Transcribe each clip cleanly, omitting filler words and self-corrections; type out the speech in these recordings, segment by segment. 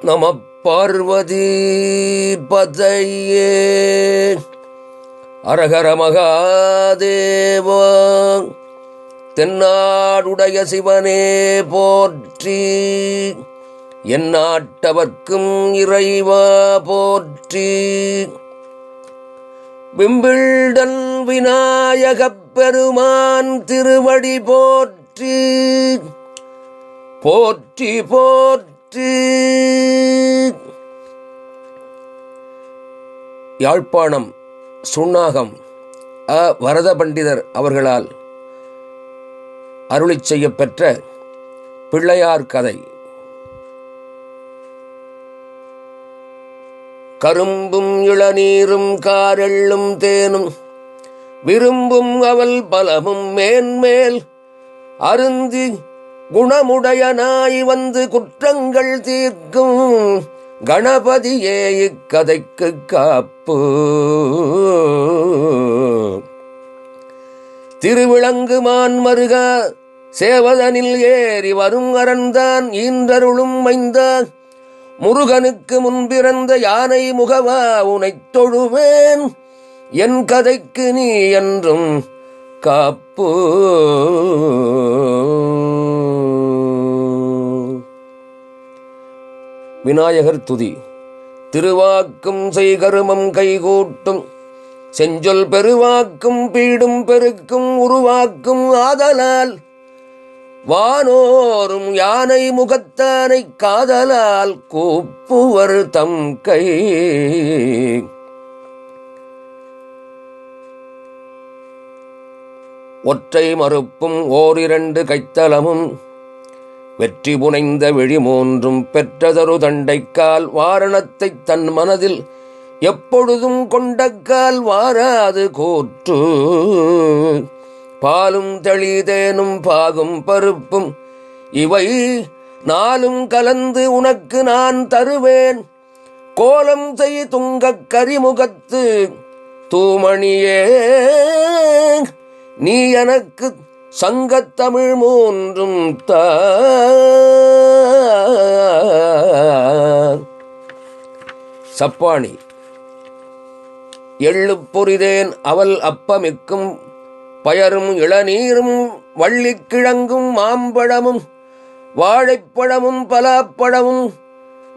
நம பார்வதி பதையே அரகர மகாதேவா. தென்னாடுடைய சிவனே போற்றி, எந்நாட்டவர்க்கும் இறைவா போற்றி. விம்பிள்டன் விநாயகப் பெருமான் திருவடி போற்றி போற்றி போற்றி. யாழ்ப்பாணம் சுண்ணாகம் வரத பண்டிதர் அவர்களால் அருளிச் செய்யப்பெற்ற பிள்ளையார் கதை. கரும்பும் இளநீரும் காரெள்ளும் தேனும் விரும்பும் அவல் பலமும் மேன்மேல் அருந்தி குணமுடையனாய் வந்து குற்றங்கள் தீர்க்கும் கணபதியே இக்கதைக்கு காப்பு. திருவிளங்கு மான் மருக சேவதனில் ஏறி வரும் அரண்தான் ஈன்றருளும் மைந்தா, முருகனுக்கு முன்பிறந்த யானை முகவா உனைத் தொழுவேன், என் கதைக்கு நீ என்றும் காப்பு. விநாயகர் துதி. திருவாக்கும் செய்கருமம் கைகூட்டும் செஞ்சொல் பெருவாக்கும் பீடும் பெருக்கும் உருவாக்கும் ஆதலால் வானோரும் யானை முகத்தானை காதலால் கூப்புவர் தம் கை. ஒற்றை மறுப்பும் ஓரிரண்டு கைத்தலமும் வெற்றி புனைந்த விழி மூன்றும் பெற்றதொரு தண்டைக்கால் வாரணத்தைத் தன் மனதில் எப்பொழுதும் கொண்டக்கால் வாராது கூற்று. பாலும் தெளிதேனும் பாகும் பருப்பும் இவை நாளும் கலந்து உனக்கு நான் தருவேன், கோலம் செய் துங்கக் கரிமுகத்து தூமணியே, நீ எனக்கு சங்கத்தமிழ் மூன்றும் தா. சப்பாணி. எள்ளு பொரிதேன் அவல் அப்பமிக்கும் பயரும் இளநீரும் வள்ளிக்கிழங்கும் மாம்பழமும் வாழைப்பழமும் பலாப்பழமும்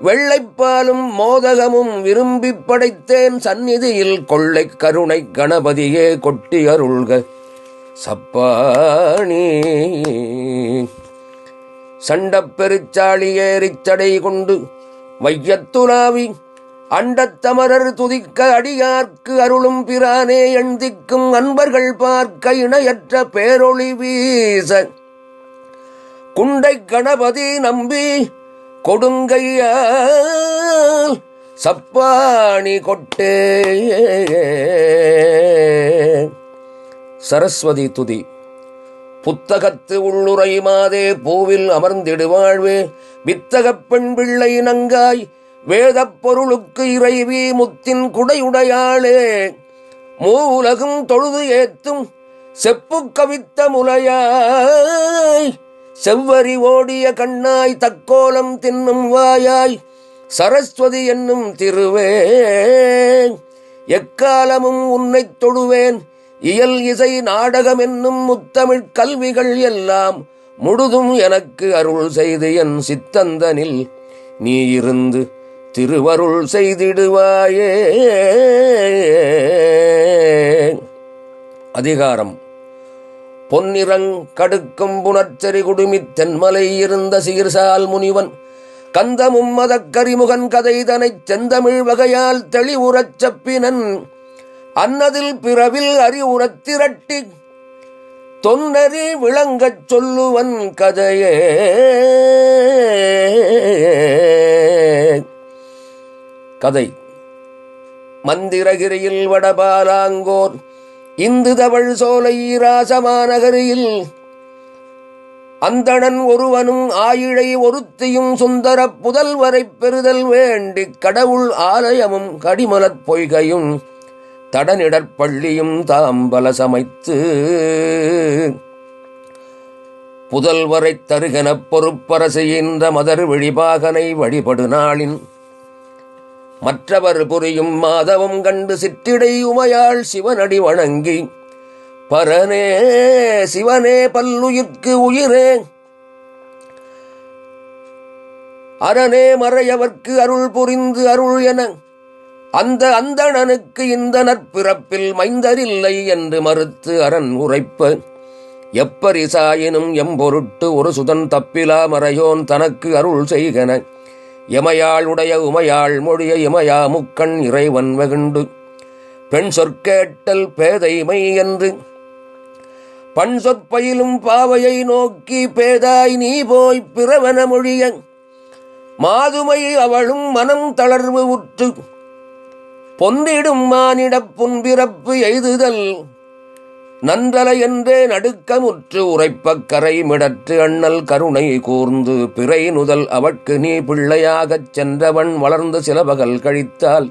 வெள்ளைப்பாலும் மோதகமும் விரும்பிப் படைத்தேன் சந்நிதியில் கொள்ளை கருணை கணபதியே கொட்டி அருள்க சப்பாணி. சண்டப் பெருச்சாளி ஏறிச்சடை கொண்டு வையத்துலாவி அண்டத்தமரர் துதிக்க அடியார்க்கு அருளும் பிரானே எண்திக்கும் அன்பர்கள் பார்க்க இணையற்ற பேரொளி வீச குண்டை கணபதி நம்பி கொடுங்கையால் சப்பாணி கொட்டே. சரஸ்வதி துதி. புத்தகத்து உள்ளுரை மாதே பூவில் அமர்ந்திடுவாழ்வே, வித்தகப் பெண் பிள்ளை நங்காய் வேதப் பொருளுக்கு இறைவி முத்தின் குடையுடையாளே, மூவுலகும் தொழுது ஏத்தும் செப்பு கவித்த முலையாய், செவ்வரி ஓடிய கண்ணாய் தக்கோலம் தின்னும் வாயாய், சரஸ்வதி என்னும் திருவே எக்காலமும் உன்னைத் தொழுவேன், இயல் இசை நாடகம் என்னும் முத்தமிழ் கல்விகள் எல்லாம் முழுதும் எனக்கு அருள் செய்து என் சித்தந்தனில் நீ இருந்து திருவருள் செய்திடுவாயே. அதிகாரம். பொன்னிறங் கடுக்கும் புனர்ச்செறி குடுமித் தென்மலை இருந்த சீர்சால் முனிவன் கந்தமும் மதக்கரிமுகன் கதைதனைச் செந்தமிழ் வகையால் தெளிவுறச் செப்பினன், அன்னதில் பிறவில் அறிவுறத் திரட்டி தொன்னறி விளங்கச் சொல்லுவன் கதையே. கதை. மந்திரகிரியில் வடபாலாங்கோர் இந்து தவழ் சோலை ராசமாநகரில் அந்தணன் ஒருவனும் ஆயிழை ஒருத்தியும் சுந்தரப் புதல்வரைப் பெறுதல் வேண்டிக் கடவுள் ஆலயமும் கடிமலப் பொய்கையும் தடனிடற்பள்ளியும் தாம்பல சமைத்து புதல்வரைத் தருகெனப் பொறுப்பரசுகின்ற மதர் விழிபாகனை வழிபடு நாளின் மற்றவர் புரியும் மாதவம் கண்டு சிற்றிடை உமையாள் சிவனடி வணங்கி பரனே சிவனே பல்லுயிர்க்கு உயிரே அரணே மறையவர்க்கு அருள் புரிந்து அருள் என அந்த அந்தணனுக்கு இந்த நற்பிறப்பில் மைந்தரில்லை என்று மறுத்து அரண் உரைப்ப எப்பரிசாயினும் எம்பொருட்டு ஒரு சுதன் தப்பிலா மறையோன் தனக்கு அருள் செய்கன எமையாள் உடைய உமையாள் மொழிய இமையா முக்கண் இறைவன் வெகுண்டு பெண் சொற்கேட்டல் பேதைமை என்று பண் சொற்பயிலும் பாவையை நோக்கி பேதாய் நீ போய் பிறவன மொழிய மாதுமை அவளும் மனம் தளர்வு உற்று பொன்னிடும் மானிடப் புன்பிறப்பு எய்துதல் நன்றல என்றே நடுக்கமுற்று உரைப்பக் கரை மிடற்று அண்ணல் கருணை கூர்ந்து பிறை நுதல் அவட்கு நீ பிள்ளையாகச் சென்றவன் வளர்ந்து சில பகல் கழித்தால்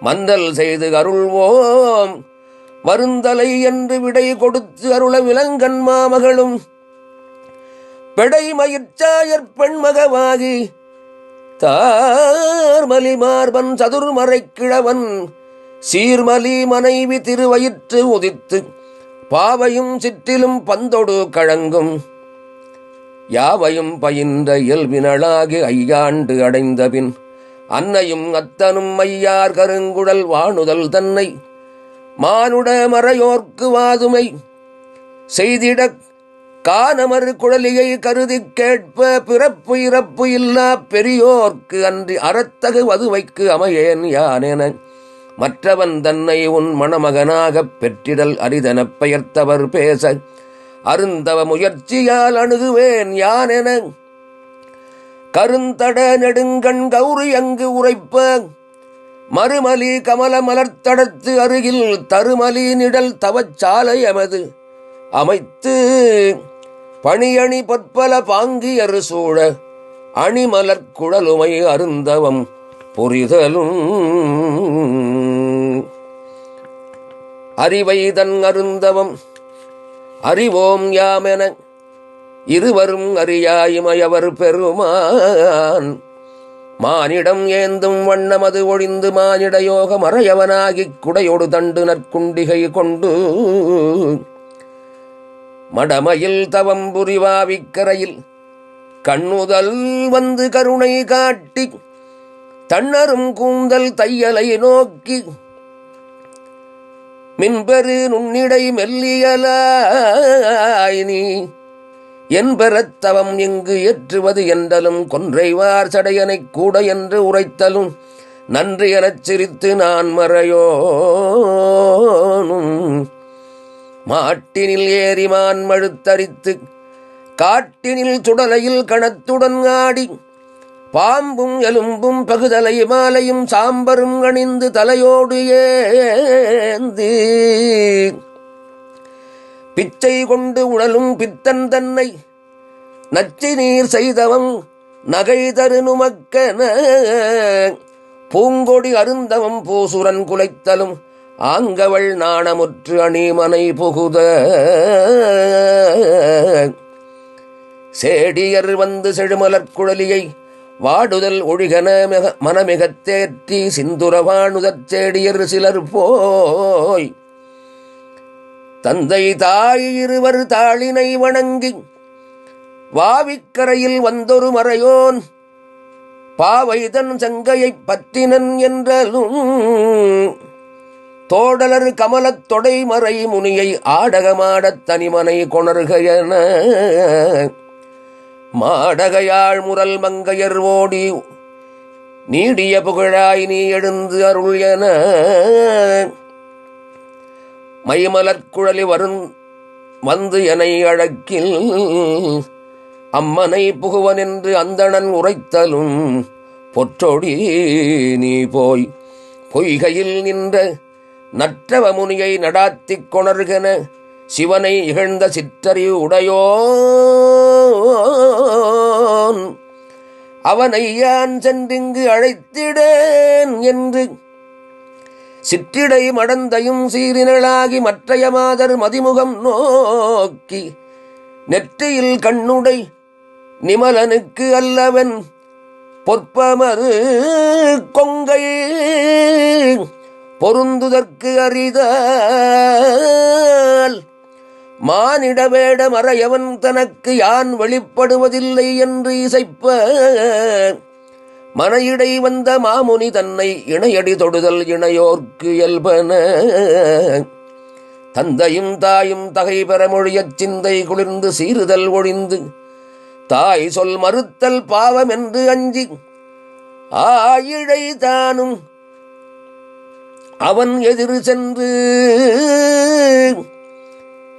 மந்தல் செய்து அருள்வோம் வருந்தலை என்று விடை கொடுத்து அருள விலங்கன் மாமகளும் பெடை மயிர்ச்சாயற் பெண்மகவாகி தார்மலி மார்பன் சதுர்மறை கிழவன் சீர்மலி மனைவி திருவயிற்று உதித்து பாவையும் சிற்றிலும் பந்தொடு கழங்கும் யாவையும் பயின்ற இயல்பினளாகி ஐயாண்டு அடைந்தபின் அன்னையும் அத்தனும் மையார் கருங்குழல் வாணுதல் தன்னை மானுட மறையோர்க்கு வாதுமை செய்திடக் கானமர் குழலியை கருதி கேட்ப பிறப்பு இறப்பு இல்லா பெரியோர்க்கு அன்றி அறத்தகு வதுவைக்கு அமையேன் யானென மற்றவன் தன்னை உன் மணமகனாகப் பெற்றிடல் அரிதெனப் பெயர்த்தவர் பேச அருந்தவ முயற்சியால் அணுகுவேன் யானென கருந்தட நெடுங்கண் கௌரி அங்கு உரைப்ப மறுமலி கமல மலர்த்தடத்து அருகில் தருமலி நிழல் தவச்சாலை எமது அமைத்து பணியணி பொற்பல பாங்கியரு சூழ அணிமலர் குழலுமை அருந்தவம் புரிதலும் அறிவைதன் அருந்தவம் அறிவோம் யாமென இருவரும் அறியாயிமையவர் பெருமான் மானிடம் ஏந்தும் வண்ணமது ஒழிந்து மானிட யோக மறையவனாகிக் குடையொடு தண்டு நற்குண்டிகை கொண்டு மடமையில் தவம் புரிவாவிக்கரையில் கண்ணுதல் வந்து கருணை காட்டி தன்னரும் கூந்தல் தையலை நோக்கி மின்பெரு நுண்ணிடை மெல்லியலாய் நீ என்பெறத் தவம் இங்கு ஏற்றுவது என்றலும் கொன்றைவார் சடையனைக் கூட என்று உரைத்தலும் நன்றி எனச் சிரித்து நான் மறையோனும் மாட்டினில் ஏறிமான் மழுத்தரித்து காட்டினில் சுடலையில் கணத்துடன் ஆடி பாம்பும் எலும்பும் பகுதலை மாலையும் சாம்பரும் அணிந்து தலையோடு ஏந்தி பிச்சை கொண்டு உழலும் பித்தன் தன்னை நச்சி நீர் செய்தவன் நகை தரு நுமக்கன பூங்கொடி அருந்தவம் பூசுரன் குலைத்தலும் ஆங்கவள் நாணமுற்று அணிமனை புகுத சேடியர் வந்து செழுமலர் குழலியை வாடுதல் ஒழிகன மனமிகத் தேற்றி சிந்துரவாணுதற் சேடியர் சிலர் போய் தந்தை தாய் இருவர் தாளினை வணங்கி வாவிக்கரையில் வந்தொரு மறையோன் பாவைதன் சங்கையைப் பற்றினன் என்றலும் தோடலர் கமலத் தொடை மறை முனியை ஆடகமாடத் தனிமனை கொணர்கையன மாடகையாள் முரல் மங்கையர் ஓடி நீடிய புகழாய் நீ எழுந்து அருள் என மைமலர் குழலி வரும் வந்து எனை அழக்கில் அம்மனை புகுவன் என்று அந்தணன் உரைத்தலும் பொற்றொடி நீ போய் பொய்கையில் நின்ற நற்றவ முனியை நடாத்திக் கொணர்கென சிவனை இகழ்ந்த சிற்றறிவு உடையோன் அவனை யான் சென்றிங்கு அழைத்திடேன் என்று சிற்றிடை மடந்தையும் சீரினளாகி மற்றைய மாதர் மதிமுகம் நோக்கி நெற்றியில் கண்ணுடை நிமலனுக்கு அல்லவன் பொற்பமரு கொங்கை பொருந்துதற்கு அரிதால் மானிட வேட மறையவன் தனக்கு யான் வெளிப்படுவதில்லை என்று இசைப்ப மனையிடை வந்த மாமுனி தன்னை இணையடி தொடுதல் இணையோர்க்கு இயல்பன. தந்தையும் தாயும் தகை பெற மொழியச் சிந்தை குளிர்ந்து சீறுதல் ஒழிந்து தாய் சொல் மறுத்தல் பாவம் என்று அஞ்சி ஆயிழை தானும் அவன் எதிர் சென்று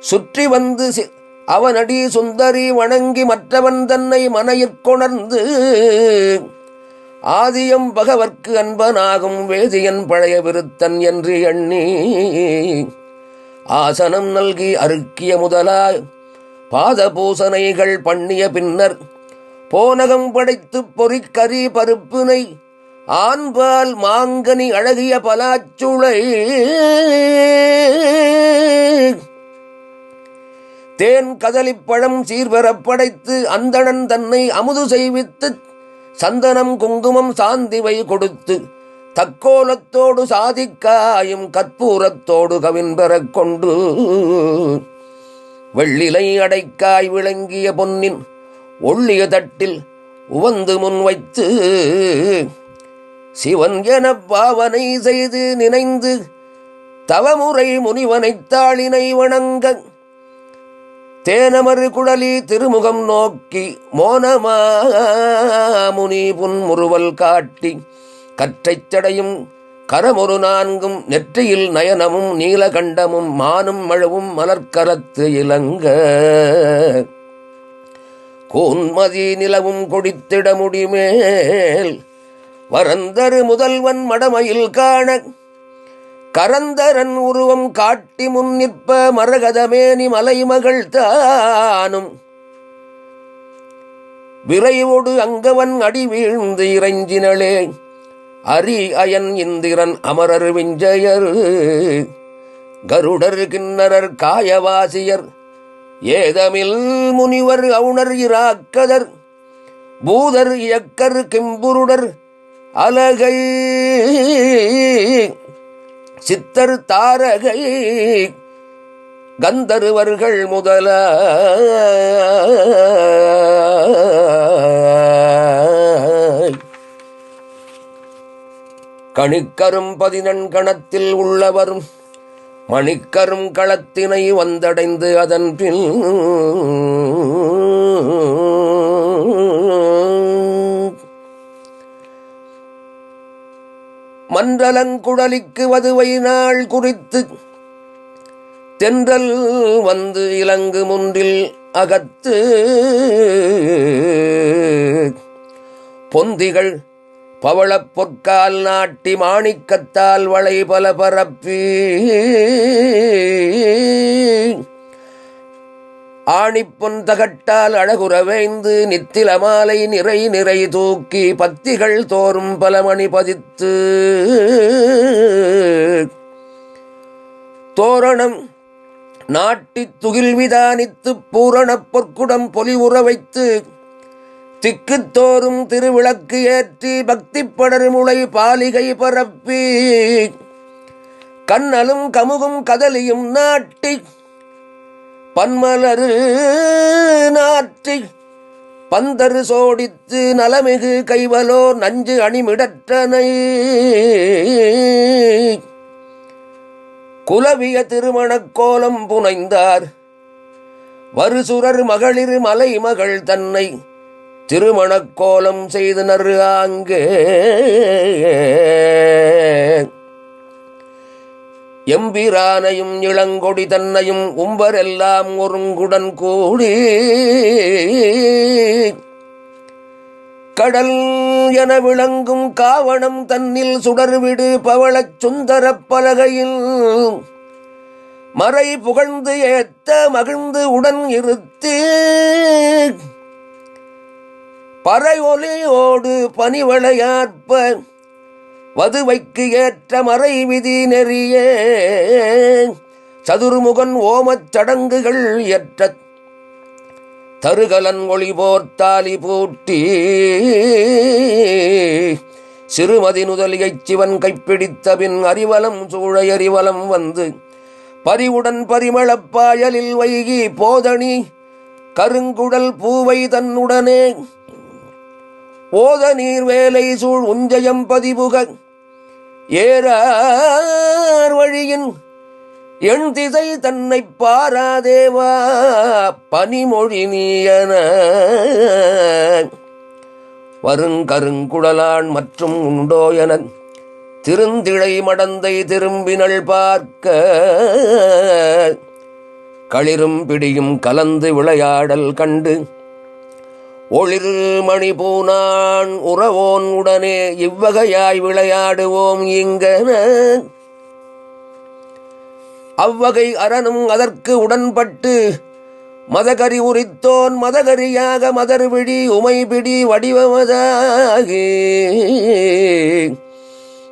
சுற்றி வந்து அவனடி சுந்தரி வணங்கி மற்றவன் தன்னை மனையிற்கொணர்ந்து ஆதியம் பகவர்க்கு அன்பனாகும் வேதியன் பழைய விருத்தன் என்று எண்ணி ஆசனம் நல்கி அருக்கிய முதலாய் பாத பூசனைகள் பண்ணிய பின்னர் போனகம் படைத்து பொறிக்கறி பருப்பினை ஆண்பால் மாங்கனி அழகிய பலாச்சுளை தேன் கதலிப்பழம் சீர்வரப் படைத்து அந்தணன் தன்னை அமுது செய்வித்து சந்தனம் குங்குமம் சாந்திவை கொடுத்து தக்கோலத்தோடு சாதிக்காயும் கற்பூரத்தோடு கவின்பெறக் கொண்டு வெள்ளிலை அடைக்காய் விளங்கிய பொன்னின் ஒள்ளிய தட்டில் உவந்து முன் வைத்து சிவன் என பாவனை செய்து நினைந்து தவமுறை முனிவனைத் தாளினை வணங்க தேனமரு குழலி திருமுகம் நோக்கி மோனமாமுனி புன்முறுவல் காட்டி கற்றைச் சடையும் கரமொரு நான்கும் நெற்றியில் நயனமும் நீலகண்டமும் மானும் மழவும் மலர்க்கரத்து இலங்க கோன்மதி நிலவும் கொடித்திட முடிமேல் வரந்தரு முதல்வன் மடமையில் காண கரந்தரன் உருவம் காட்டி முன் நிற்ப மரகதமேனி மலைமகள் தானும் விரைவோடு அங்கவன் அடி வீழ்ந்து இறைஞ்சினளே அரி அயன் இந்திரன் அமரர் விஞ்சயர் கருடர் கிண்ணரர் காயவாசியர் ஏதமில் முனிவர் அவுணர் இராக்கதர் பூதர் இயக்கர் கிம்புருடர் அலகை சித்தர் தாரகை கந்தருவர்கள் முதல கணிக்கரும் 14 கணத்தில் உள்ளவரும் மணிக்கரும் களத்தினை வந்தடைந்து அதன் பின் மன்றலங்குழலிக்கு வதுவை நாள் குறித்து தென்றல் வந்து இலங்கு முன்றில் அகத்து பொந்திகள் பவளப் பொற்கால் நாட்டி மாணிக்கத்தால் வளை பல பரப்பி ஆணிப்பொன் தகட்டால் அழகுறவைந்து நித்தில மாலை நிறை நிறை தூக்கி பத்திகள் தோறும் பலமணி பதித்து தோரணம் நாட்டித் துகில்விதானித்து பூரணப் பொற்குடம் பொலிவுற வைத்து திக்குத்தோறும் திருவிளக்கு ஏற்றி பக்தி படர்முளை பாலிகை பரப்பி கண்ணலும் கமுகும் கதலியும் நாட்டி பன்மலரு நாற்றி பந்தரு சோடித்து நலமிகு கைவலோ நஞ்சு அணிமிடற்றனை குலவிய திருமணக் கோலம் புனைந்தார் வருசுரர் மகளிர் மலை மகள் தன்னை திருமணக் கோலம் செய்தனர் ஆங்கே எம்பிரானையும் இளங்கொடி தன்னையும் உம்பரெல்லாம் ஒருங்குடன் கூடி கடல் என விளங்கும் காவணம் தன்னில் சுடர்விடு பவளச் சுந்தரப் பலகையில் மறை புகழ்ந்து ஏத்த மகிழ்ந்து உடன் இருத்தி பறையொலியோடு பனிவளையாற்ப வதுவைக்கு ஏற்ற மறை விதி நெறியே சதுர்முகன் ஓமச் சடங்குகள் ஏற்ற தருகலன் ஒளி போர்த்தாலி பூட்டி சிறுமதி நுதலியைச் சிவன் கைப்பிடித்த பின் அறிவலம் சூழை அறிவலம் வந்து பரிவுடன் பரிமளப்பாயலில் வைகி போதணி கருங்குடல் பூவை தன்னுடனே ஓத நீர் வேலை சூழ் உஞ்சயம் பதிபுக ஏறார் வழியின் எண் திசை தன்னை பாராதேவா பனிமொழி நீயன வருங்கருங்குடலான் மற்றும் உண்டோ என திருந்திழை மடந்தை திரும்பினள் பார்க்க களிரும் பிடியும் கலந்து விளையாடல் கண்டு ஒளிர் மணி பூனான் உறவோன் உடனே இவ்வகையாய் விளையாடுவோம் இங்கன அவ்வகை அரணும் அதற்கு உடன்பட்டு மதகரி உரித்தோன் மதகரியாக மதர்விழி உமைபிடி வடிவமதாகி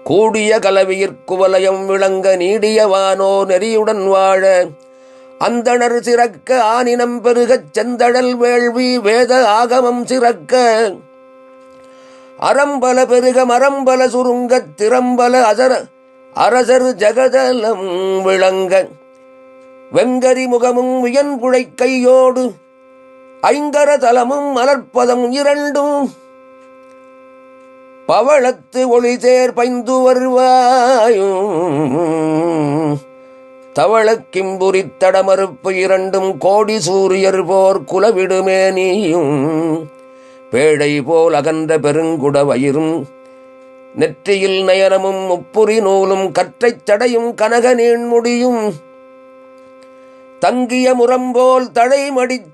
கூடிய கலவியிற்குவலயம் விளங்க நீடியவானோ நெறியுடன் வாழ அந்தணர் சிறக்க ஆனினம் பெருகச் செந்தழல் வேள்வி வேத ஆகமம் சிறக்க அறம்பல பெருக மரம்பல சுருங்கத் திறம்பல அரசர் ஜகதலம் விளங்க வெங்கரி முகமும் வியன்புழை கையோடு ஐங்கர தலமும் மலர்ப்பதம் இரண்டும் பவளத்து ஒளிதேர் பைந்து வருவாயும் தவளக் கிம்புரித் தடமறுப்பு இரண்டும் கோடி சூரியர் போர் குலவிடுமேனியும் பேழை போல் அகன்ற பெருங்குட வயிறும் நெற்றியில் நயனமும் முப்புரி நூலும் கற்றைச் சடையும் கனக நீண்முடியும் தங்கிய முரம்போல் தழைமடிச்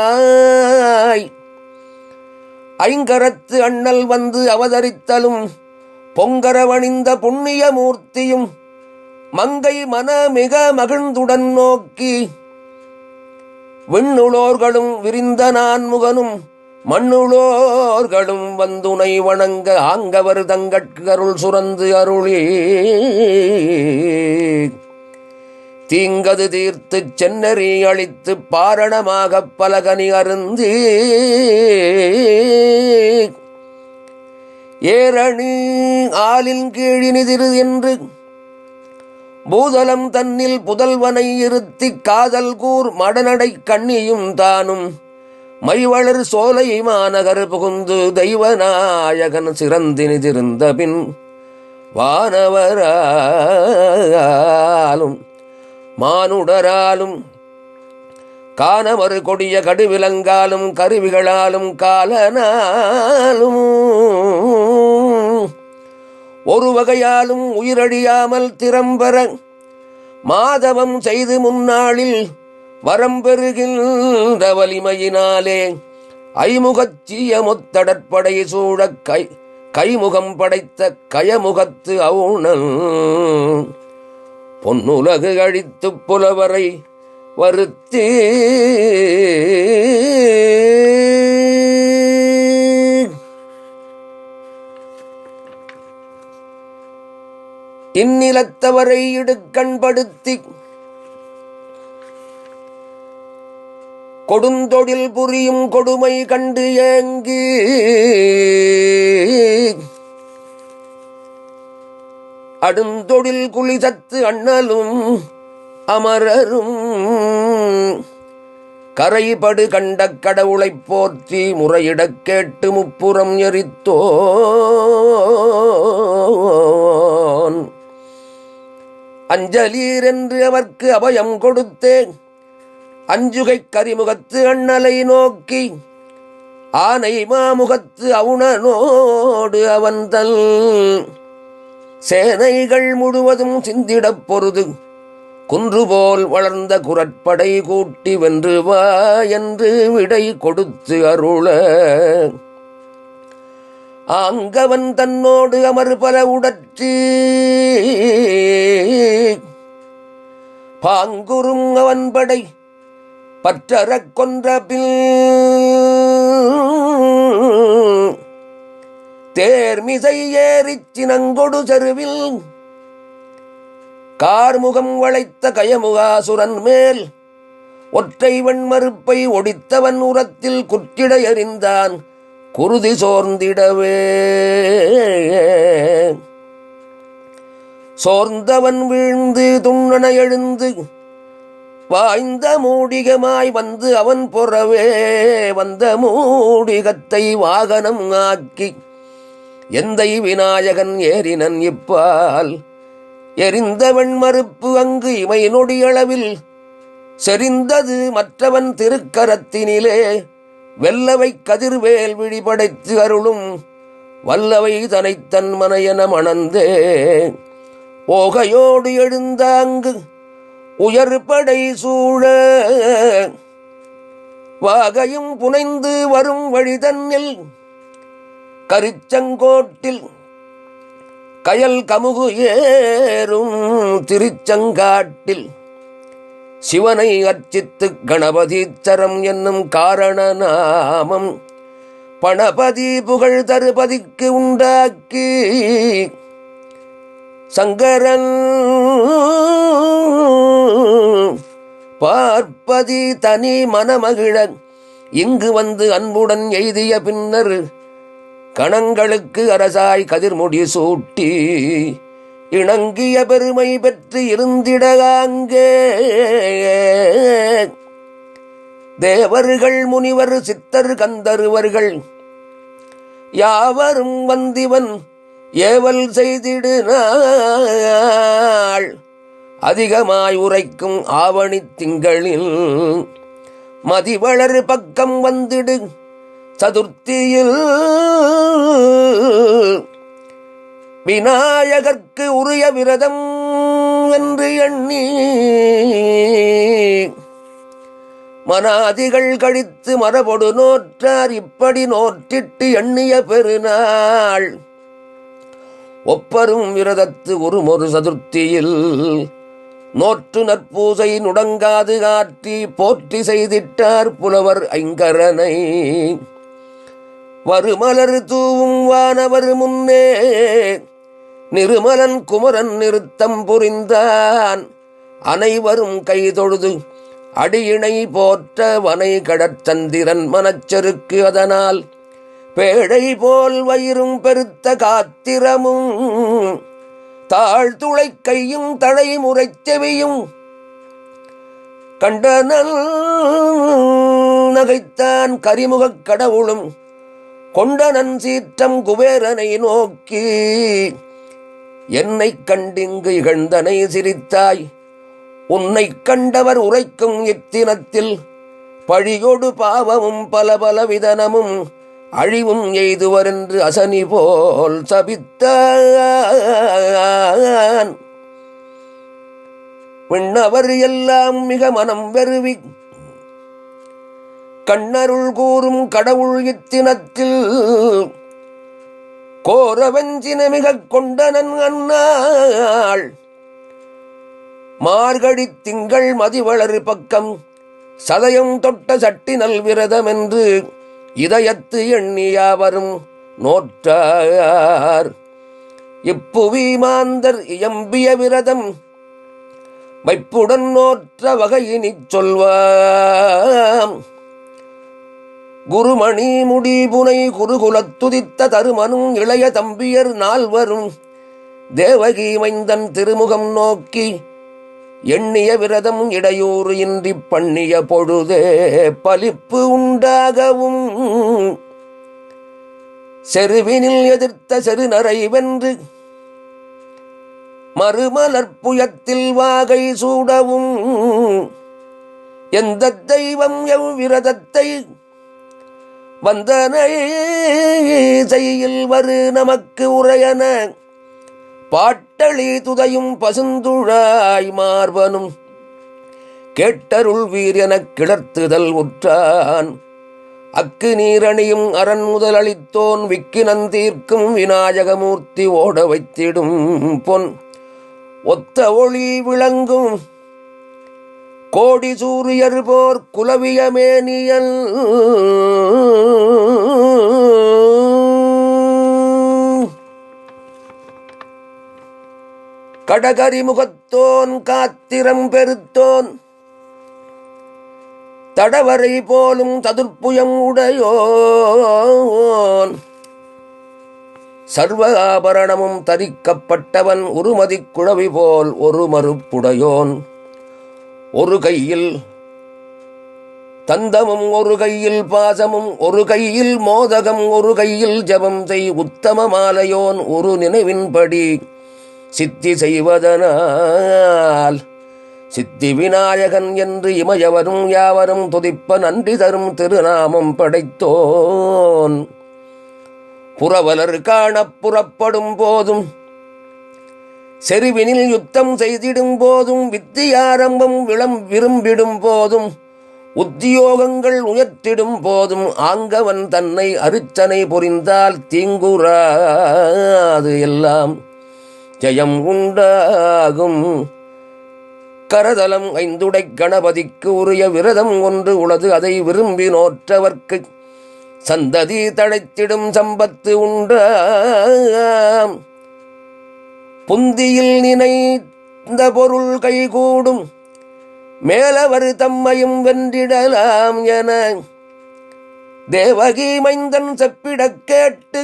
செவியுமாய் ஐங்கரத்து அண்ணல் வந்து அவதரித்தலும் பொங்கரவணிந்த புண்ணிய மூர்த்தியும் மங்கை மன மிக மகிழ்ந்துடன் நோக்கி விண்ணுளோர்களும் விரிந்த நான்முகனும் மண்ணுளோர்களும் வந்துனை வணங்க ஆங்கவர் தங்கட்கு அருள் சுரந்து அருளி தீங்கது தீர்த்து சென்னறி அளித்து பாரணமாகப் பலகனி அருந்தி ஏரணி ஆலின் கீழினிதிரு என்று பூதலம் தன்னில் புதல்வனை இருத்தி காதல் கூர் மடநடை கண்ணியும் தானும் மைவளர் சோலை மாநகர் புகுந்து தெய்வநாயகன் சிறந்தினிதிருந்த பின் வானவராலும் மானுடராலும் காணமறு கொடிய கடுவிலங்காலும் கருவிகளாலும் காலனாலும் ஒரு வகையாலும் உயிரழியாமல் திறம்பெற மாதவம் செய்து முன்னாளில் வரம்பெறுகின்ற வலிமையினாலே ஐமுகச்சிய முத்தடற்படை சூழக் கைமுகம் படைத்த கயமுகத்து அவுணல் பொன்னுலகு அழித்து புலவரை வருத்தி இந்நிலத்தவரை இடுக்கண்படுத்தி கொடுந்தொழில் புரியும் கொடுமை கண்டு ஏங்கி அடுந்தொழில் குளிசத்து அண்ணலும் அமரரும் கரைபடு கண்ட கடவுளைப் போற்றி முறையிடக் கேட்டு முப்புறம் எரித்தோன் அஞ்சலீர் என்று அவர்க்கு அபயம் கொடுத்தேன் அஞ்சுகை கரிமுகத்து அண்ணலை நோக்கி ஆனை மாமுகத்து அவுணனோடு அவன்தல் சேனைகள் முழுவதும் சிந்திடப் பொருது குன்றுபோல் வளர்ந்த குரற்படை கூட்டி வென்று வா என்று விடை கொடுத்து அருள ஆங்கவன் தன்னோடு அமர் பல உடற்றி பாங்குறும் அவன் படை பற்றறக் கொன்ற பின் தேர்மிசை ஏறிச் சினங்கொடு செருவில் கார்முகம் வளைத்த கயமுகாசுரன் மேல் ஒற்றை வெண்மறுப்பை ஒடித்தவன் உரத்தில் குற்றிட எறிந்தான் குருதி சோர்ந்திடவே. சோர்ந்தவன் வீழ்ந்து துண்ணன எழுந்து வாய்ந்த மூடிகமாய் வந்து அவன் பொறவே வந்த மூடிகத்தை வாகனம் ஆக்கி எந்தை விநாயகன் ஏறினன் இப்பால். எரிந்த வெண்மறுப்பு அங்கு இமை நொடியளவில் செறிந்தது மற்றவன் திருக்கரத்தினிலே. வெல்லவை கதிர்வேல் விழிபடைத்து அருளும் வல்லவை தனைத்தன் மனையன மணந்தே. ஓகையோடு எழுந்தாங்கு உயர்படை சூழ வாகையும் புனைந்து வரும் வழிதன்னில் கரிச்சங்கோட்டில் கயல் கமுகு ஏறும் திருச்சங்காட்டில் சிவனை அர்ச்சித்து கணபதீச்சரம் என்னும் காரண நாமம் பணபதி புகழ் தருபதிக்கு உண்டாக்கி சங்கரன் பார்ப்பதி தனி மனமகிழ இங்கு வந்து அன்புடன் எய்திய பின்னர் கணங்களுக்கு அரசாய் கதிர்முடி சூட்டி இணங்கிய பெருமை பெற்று இருந்திடகாங்கே. தேவர்கள் முனிவர் சித்தர் கந்தருவர்கள் யாவரும் வந்திவன் ஏவல் செய்திடு நாள் அதிகமாய் உரைக்கும் ஆவணி திங்களில் மதிவளர் பக்கம் வந்திடு சதுர்த்தியில் விநாயகர்க்கு உரிய விரதம் என்று எண்ணி மனாதிகள் கழித்து மரபொடு நோற்றார் இப்படி நோற்றிட்டு எண்ணிய பெருநாள். ஒப்பரும் விரதத்து ஒருமொரு சதுர்த்தியில் நோற்று நற்பூசை நுடங்காது ஆற்றி போற்றி செய்திட்டார் புலவர் ஐங்கரனை. வருமலர் தூவும் வானவர் முன்னே நிருமலன் குமரன் நிறுத்தம் புரிந்தான். அனைவரும் கைதொழுது அடியினை போற்ற வனை கடற்சந்திரன் மனச்செருக்கு அதனால் பேழை போல் வயிறும் பெருத்த காத்திரமும் தாழ்துளை கையும் தழைமுறை செவியும் கண்டனல் நகைத்தான் கரிமுகக் கடவுளும் கொண்டனன் சீற்றம் குபேரனை நோக்கி என்னை கண்டிங்கு இகழ்ந்தனை சிரித்தாய். உன்னை கண்டவர் உரைக்கும் இத்தினத்தில் பழியோடு பாவமும் பல பல விதனமும் அழிவும் எய்துவர் என்று அசனி போல் சபித்தான். விண்ணவர் எல்லாம் மிக மனம் வெறுவி கண்ணருள் கூறும் கடவுள் இத்தினத்தில் கோரவஞ்சின மிக கொண்டனன் அந்நாள். மார்கழி திங்கள் மதிவளர் பக்கம் சதயம் தொட்ட சட்டினல் விரதம் என்று இதயத்து எண்ணியாவரும் நோற்றார். இப்புவி மாந்தர் இயம்பிய விரதம் வைப்புடன் நோற்ற வகையினிச் சொல்வாம். குருமணி முடிபுனை குருகுலத்துதித்த தருமனும் இளைய தம்பியர் நால்வரும் தேவகி மைந்தன் திருமுகம் நோக்கி எண்ணிய விரதம் இடையூறு இன்றி பண்ணிய பொழுதே பலிப்பு உண்டாகவும் செருவினில் எதிர்த்த செருநரை வென்று மறுமலர்ப்புயத்தில் வாகை சூடவும் எந்த தெய்வம் எவ்விரதத்தை வந்தனை செய்யில் வரு நமக்கு உரையன பாட்டளி துதையும் பசுந்துழாய் மார்பனும் கேட்டருள் வீர் எனக் கிளர்த்துதல் உற்றான். அக்கு நீரணியும் அரண் முதலளித்தோன் விக்கினந்தீர்க்கும் விநாயகமூர்த்தி ஓட வைத்திடும் பொன் ஒத்த ஒளி விளங்கும் கோடி சூரியர் போர் குலவிய மேனியல் கடகரி முகத்தோன் காத்திரம் பெருத்தோன் தடவரை போலும் சதுர்ப்புயம் உடையோன் சர்வ ஆபரணமும் தரிக்கப்பட்டவன் உருமதிக் குழவி போல் ஒரு மறுப்புடையோன் ஒரு கையில் தந்தமும் ஒரு கையில் பாசமும் ஒரு கையில் மோதகம் ஒரு கையில் ஜபம் செய் உத்தம மாலையோன் ஒரு நினைவின்படி சித்தி செய்வதனால் சித்தி விநாயகன் என்று இமையவரும் யாவரும் துதிப்ப நன்றி தரும் திருநாமம் படைத்தோன் புறவலர் காணப் புறப்படும் போதும் செருவினில் யுத்தம் செய்திடும் போதும் வித்தியாரம்பம் விரும்பிடும் போதும் உத்தியோகங்கள் உயர்த்திடும் போதும் ஆங்கவன் தன்னை அருச்சனை புரிந்தால் தீங்குறாது எல்லாம் ஜெயம் உண்டாகும். கரதலம் ஐந்துடை கணபதிக்கு உரிய விரதம் ஒன்று உளது அதை விரும்பி நோற்றவர்க்கு சந்ததி தழைத்திடும் சம்பத்து உண்டாம். புந்தியில் நினைந்த பொருள் கைகூடும் மேலவர் தம்மையும் வென்றிடலாம் என தேவகி மைந்தன் செப்பிடக் கேட்டு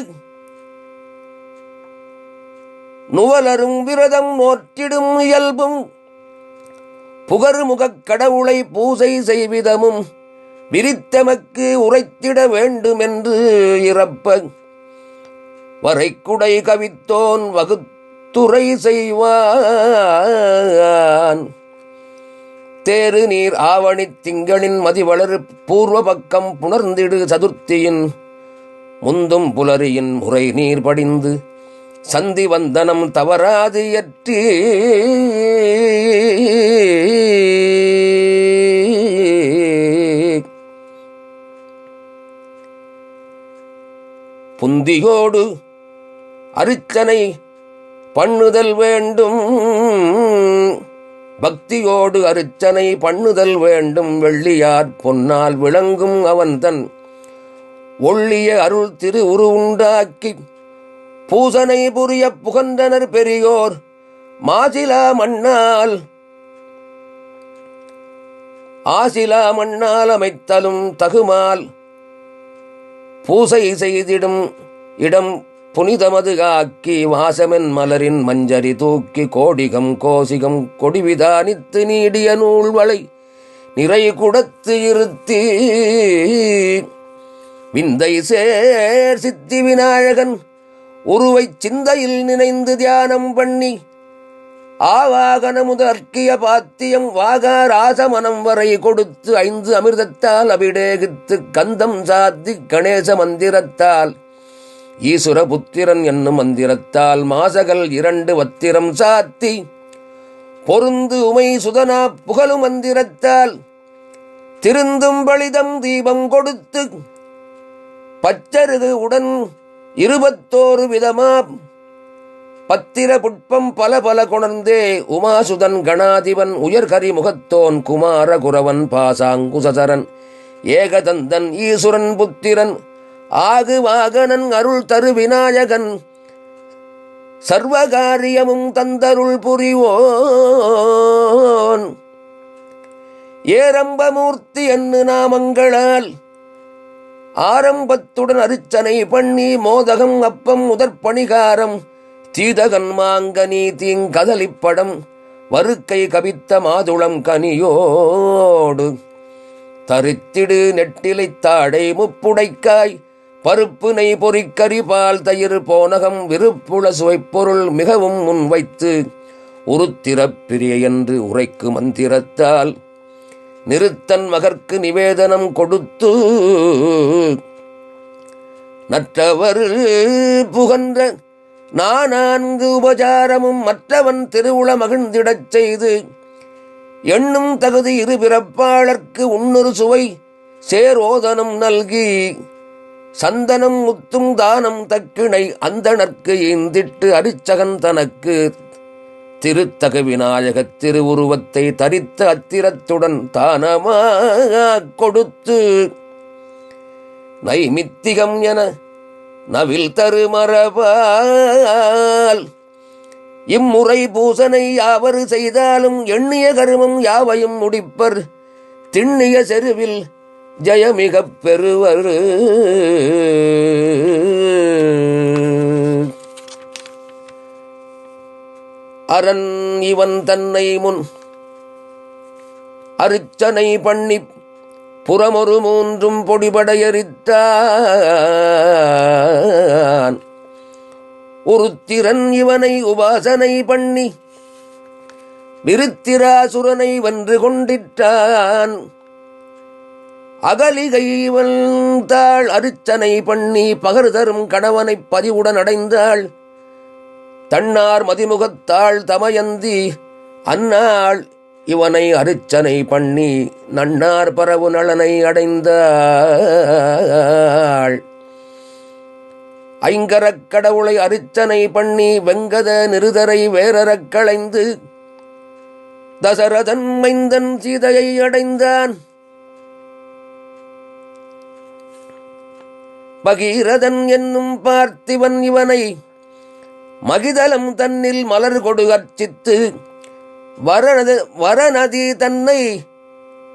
நுவலரும் விரதம் நோற்றிடும் இயல்பும் புகர்முகக் கடவுளை பூசை செய்விதமும் விரித்தமக்கு உரைத்திட வேண்டுமென்று இறப்ப வரைக்குடை கவித்தோன் வகுத்துரை செய்வான். தேரு நீர் ஆவணி திங்களின் மதிவளர் பூர்வ பக்கம் புணர்ந்திடு சதுர்த்தியின் முந்தும் புலரியின் முறை நீர் படிந்து சந்தி வந்தனம் தவறாது எற்றி புந்தியோடு அருச்சனை பண்ணுதல் வேண்டும். பக்தியோடு அருச்சனை பண்ணுதல் வேண்டும். வெள்ளியார் பொன்னால் விளங்கும் அவன் தன் ஒள்ளிய அருள் திரு உருவுண்டாக்கி பூசனை புரிய புகன்றனர் பெரியோர் மாசிலா மண்ணால் ஆசிலா மண்ணால் அமைத்தலும் தகுமால் பூசை செய்திடும் இடம் புனிதமது ஆக்கி வாசமென் மலரின் மஞ்சரி தூக்கி கோடிகம் கோசிகம் கொடிவிதானித்து நீடிய நூல்வளை நிறை குடத்து இருத்தி விந்தை சேர் சித்தி விநாயகன் உருவை சிந்தையில் நினைந்து தியானம் பண்ணி ஆவாகன முதற்கிய பாத்தியம் வாகாராசமனம் வரை கொடுத்து 5 அமிர்தத்தால் அபிடேகித்து கந்தம் சாத்தி கணேச மந்திரத்தால் ஈசுர புத்திரன் என்னும் மந்திரத்தால் மாசகல் 2 வத்திரம் சாத்தி பொருந்து உமை சுதனா புகழு மந்திரத்தால் திருந்தும் பளிதம் தீபம் கொடுத்து பச்சருகு உடன் 21 விதமா பத்திர புட்பம் பல பல கொணர்ந்தே உமாசுதன் கணாதிபன் உயர்கரி முகத்தோன் குமார குரவன் பாசாங்குசரன் ஏகதந்தன் ஈசுரன் புத்திரன் ஆகு வாகனன் அருள் தரு விநாயகன் சர்வகாரியமும் தந்தருள் புரிவோன் ஏரம்பமூர்த்தி என்று நாமங்களால் ஆரம்பத்துடன் அருச்சனை பண்ணி மோதகம் அப்பம் முதற்பணிகாரம் தீதகன் மாங்கனி தீங்கதலிப்படம் வருக்கை கவித்த மாதுளம் கனியோடு தரித்திடு நெட்டிலை தாடை முப்புடைக்காய் பருப்பு நெய் பொறிக்கறி பால் தயிர் போனகம் விருப்புள சுவைப்பொருள் மிகவும் முன்வைத்து உருத்திரப்பிரிய என்று உரைக்கு மந்திரத்தால் நிறுத்தன் மகற்கு நிவேதனம் கொடுத்து நற்றவர் புகன்ற 4 உபசாரமும் மற்றவன் திருவுள மகிழ்ந்திடச் செய்து எண்ணும் தகுதி 2 பிறப்பாளர்க்கு உன்னொரு சுவை சேரோதனம் நல்கி சந்தனம் முத்தும் தானம் தக்கிணை அந்தணர்க்கு ஈந்திட்டு அரிச்சகன் தனக்கு திருத்தகு விநாயகத் திருவுருவத்தை தரித்த அத்திரத்துடன் தானமாக கொடுத்து நைமித்திகம் என நவில் தரு மரபால் இம்முறை பூசனை யாவரு செய்தாலும் எண்ணிய கருமம் யாவையும் முடிப்பர் திண்ணிய செருவில் ஜெயமிகப் பெறுவர். அரண் இவன் தன்னை முன் அருச்சனை பண்ணி புறமொரு மூன்றும் பொடிபடையரித்தான். ஒருத்திரன் இவனை உபாசனை பண்ணி விருத்திராசுரனை வென்று கொண்டிட்டான். அகலிகை இவன் தாள் அருச்சனை பண்ணி பகர்தரும் கணவனைப் பதிவுடன் அடைந்தாள். தன்னார் மதிமுகத்தாள் தமயந்தி அந்நாள் இவனை அருச்சனை பண்ணி நன்னார் பரவு நலனை அடைந்தாள். ஐங்கரக் கடவுளை அருச்சனை பண்ணி வெங்கத நிருதரை வேரறக் களைந்து தசரதன் மைந்தன் சீதையை அடைந்தான். பகீரதன் என்னும் பார்த்திவன் இவனை மகிதலம் தன்னில் மலர் கொடு அர்ச்சித்து வரநதி தன்னை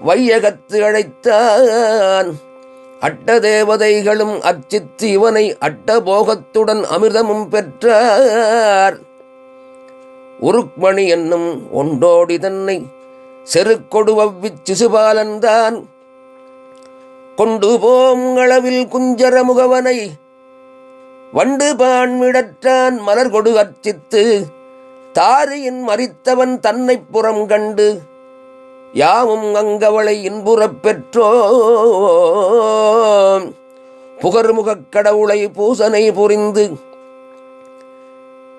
வையகத்து அழைத்தான். அட்ட தேவதைகளும் அர்ச்சித்து இவனை அட்டபோகத்துடன் அமிர்தமும் பெற்றார். உருக்மணி என்னும் ஒன்றோடி தன்னை செருக்கொடுவவ்விச் சிசுபாலன்தான் கொண்டு போம் அளவில் குஞ்சர முகவனை வண்டு பான்மிடற்றான் மலர் கொடு அர்ச்சித்து தாரியின் மறித்தவன் தன்னை புறம் கண்டு யாவும் அங்கவளை இன்புறப் பெற்றோம். புகர்முகக் கடவுளை பூசனை புரிந்து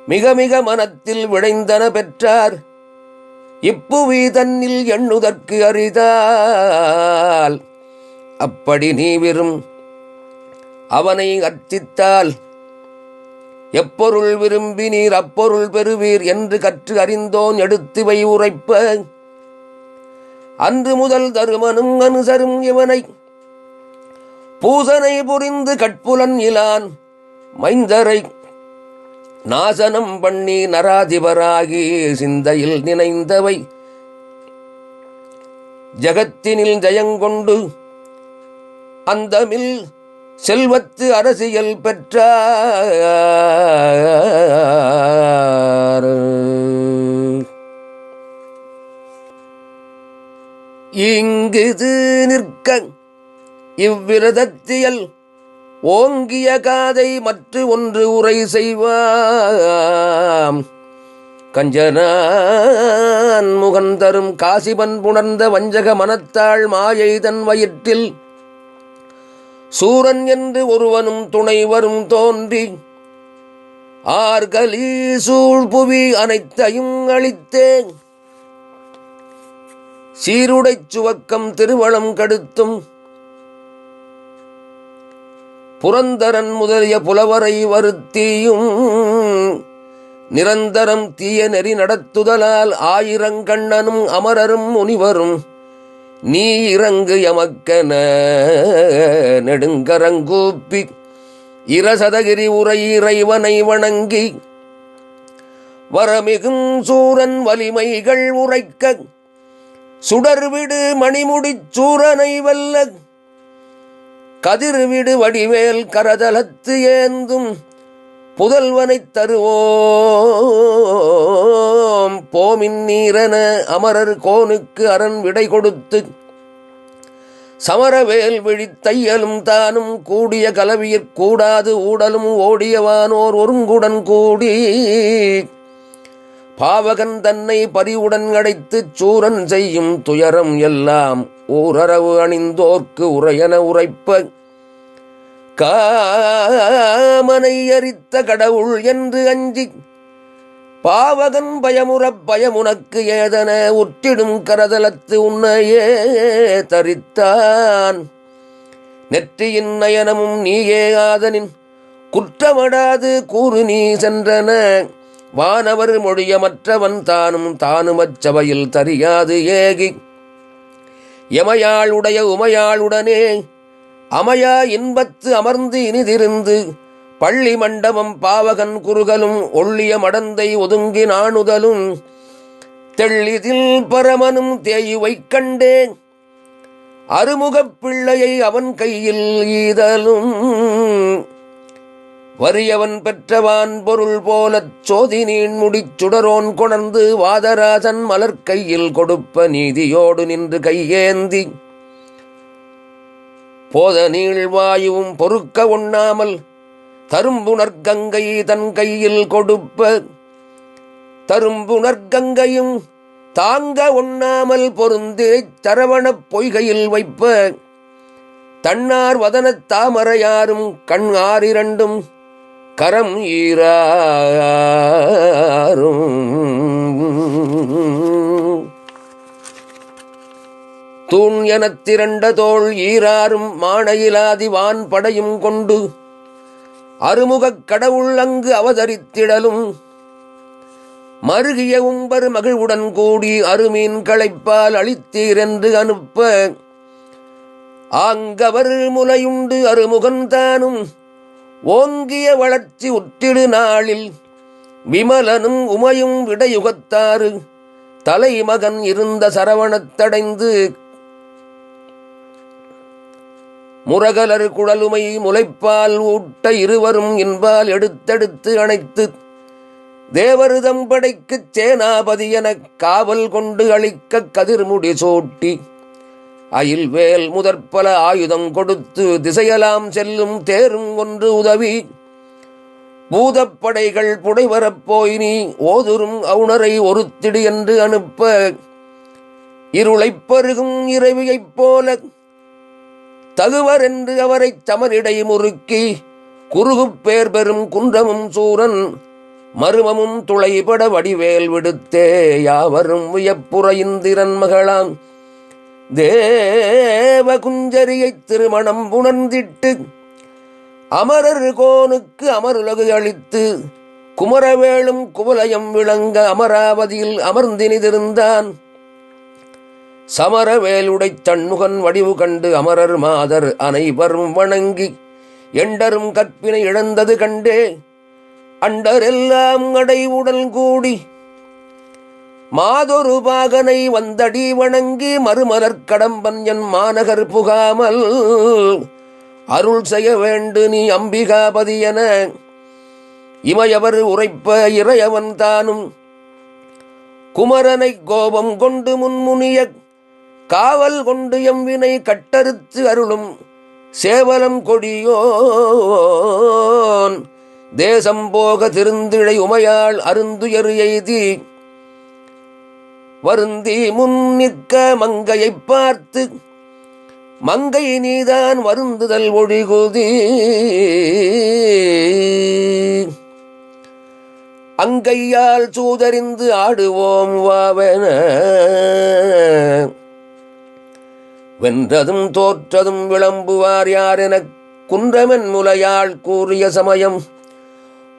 மிக மிக மனத்தில் விளைந்தன பெற்றார். இப்புவி தன்னில் எண்ணுதற்கு அரிதால் அப்படி நீ விரும் அவனை அர்ச்சித்தால் எப்பொருள் விரும்பி நீர் அப்பொருள் பெறுவீர் என்று கற்று அறிந்தோன் எடுத்துவை உரைப்ப அன்று முதல் தருமனும் அனுசரும் இவனை பூசனை புரிந்து கட்புலன் இலான் மைந்தரை நாசனம் பண்ணி நராதிபராகி சிந்தையில் நினைந்தவை ஜகத்தினில் ஜயங்கொண்டு அந்தமில் செல்வத்து அரசியல் பெற்றார். இங்குது நிற்க இவ்விரதத்தியல் ஓங்கிய காதை மற்ற ஒன்று உரை செய்வாம். கஞ்சனான் முகன் தரும் காசிபன் புணர்ந்த வஞ்சக மனத்தாள் மாயை தன் வயிற்றில் சூரன் என்று ஒருவனும் துணைவரும் தோன்றி ஆர்கலி சூழ்புவி அனைத்தையும் அளித்தேன். சீருடைச் சுவக்கம் திருவளம் கடுத்தும் புரந்தரன் முதலிய புலவரை வருத்தியும் நிரந்தரம் தீய நெறி நடத்துதலால் ஆயிரங்கண்ணனும் அமரரும் முனிவரும் நீ இறங்கு எமக்கென நெடுங்கரங்கூப்பி இரசதகிரி உரை இறைவனை வணங்கி வரமிகும் சூரன் வலிமைகள் உரைக்க சுடர்விடு மணிமுடிச் சூரனை வெல்ல கதிர்விடு வடிவேல் கரதலத்து ஏந்தும் புதல்வனைத் தருவோம். போமின் நீரென அமரர் கோனுக்கு அரண் விடை கொடுத்து சமரவேல் விழித்தையலும் தானும் கூடிய கலவியிற் கூடாது ஊடலும் ஓடியவானோர் ஒருங்குடன் கூடி பாவகன் தன்னை பரிவுடன் அடைத்துச் சூரன் செய்யும் துயரம் எல்லாம் ஊரரவு அணிந்தோர்க்கு உரையென உரைப்ப காமனை அரித்த கடவுள் என்று அஞ்சி பாவகன் பயமுறப் பயமுனக்கு ஏதன உற்றிடும் கரதலத்து உன்னையே தரித்தான். நெற்றியின் நயனமும் நீயே ஆதனின் குற்றமடாது கூறு நீ சென்றன வானவர் மொழிய மற்றவன் தானும் தானுமச்சபையில் தறியாது ஏகி எமையாளுடைய உமையாளுடனே அமையா இன்பத்து அமர்ந்து இனிதிருந்து பள்ளி மண்டபம் பாவகன் குறுகலும் ஒள்ளிய மடந்தை ஒதுங்கி நாணுதலும் தெள்ளிதில் பரமனும் தேயுவைக் கண்டேன். அருமுகப் பிள்ளையை அவன் கையில் ஈதலும் வறியவன் பெற்றவான் பொருள் போலச் சோதி நீண் முடிச்சுடரோன் கொணர்ந்து வாதராசன் மலர்கையில் கொடுப்ப நீதியோடு நின்று கையேந்தி போத நீள்வாயுவும் பொறுக்க உண்ணாமல் தரும்புணர்கங்கை தன் கையில் கொடுப்ப தரும்புணர்கங்கையும் தாங்க உண்ணாமல் பொருந்தே சரவணப் பொய்கையில் வைப்ப தன்னார் வதனத் தாமரையாரும் கண் ஆறிரண்டும் கரம் ஈராரும் தூண் எனத் திரண்ட தோள் ஈராரும் மாணையிலாதி வான் படையும் கொண்டு அருமுகக் கடவுள் அங்கு அவதரித்திடலும் மருகிய உம்பர் மகிழ்வுடன் கூடி அருமீன் களைப்பால் அளித்தீரென்று அனுப்ப ஆங்கவர் முலையுண்டு அருமுகந்தானும் ஓங்கிய வளர்ச்சி உற்றிடு நாளில் விமலனும் உமையும் விடையுகத்தாறு தலைமகன் இருந்த சரவணத்தடைந்து முரகலர் குழலுமை முளைப்பால் ஊட்ட இருவரும் என்பால் எடுத்தெடுத்து அணைத்து தேவருதம் படைக்குச் சேனாபதி எனக் காவல் கொண்டு அளிக்க கதிர்முடி சூட்டி அயில்வேல் முதற்பல ஆயுதம் கொடுத்து திசையலாம் செல்லும் தேரும் ஒன்று உதவி பூதப்படைகள் புடைவரப் போய் நீ ஓதுரும் அவுணரை ஒருத்திடு என்று அனுப்ப இருளைப் பருகும் இரவியைப் போல தகுவர் என்று அவரைச் சமரிடை முறுக்கி குறுகுப் பேர் பெறும் குன்றமும் சூரன் மருமமும் துளைபட வடிவேல் விடுத்தே யாவரும் வியப்புற இந்திரன் மகளாம் தேவ குஞ்சரியைத் திருமணம் புணர்ந்திட்டு அமரர் கோனுக்கு அமருலகு அளித்து குமரவேளும் குவலயம் விளங்க அமராவதியில் அமர்ந்தினிதிருந்தான் சமரவேலுடைத் தன்முகன் வடிவு கண்டு அமரர் மாதர் அனைவரும் வணங்கி எண்டரும் கற்பினை இழந்தது கண்டே அண்டரெல்லாம் அடைவுடல் கூடி மாதொரு பாகனை வந்தடி வணங்கி மறுமலர் கடம்பன் என் மாநகர் புகாமல் அருள் செய்ய வேண்டு நீ அம்பிகாபதி என இமையவர் உரைப்ப இறையவன் தானும் குமரனை கோபம் கொண்டு முன்முனிய காவல் கொண்டு எம்வினை கட்டறுத்து அருளும் சேவலம் கொடியோன் தேசம் போக திருந்திழை உமையாள் அருந்துயர் எய்தி வருந்தி முன் நிற்க மங்கையைப் பார்த்து மங்கை நீதான் வருந்துதல் ஒழிகுதி அங்கையால் சூதறிந்து ஆடுவோம் வாவென வென்றதும் தோற்றதும் விளம்புவார் யார் எனக் குன்றமென் முலையாள் கூறிய சமயம்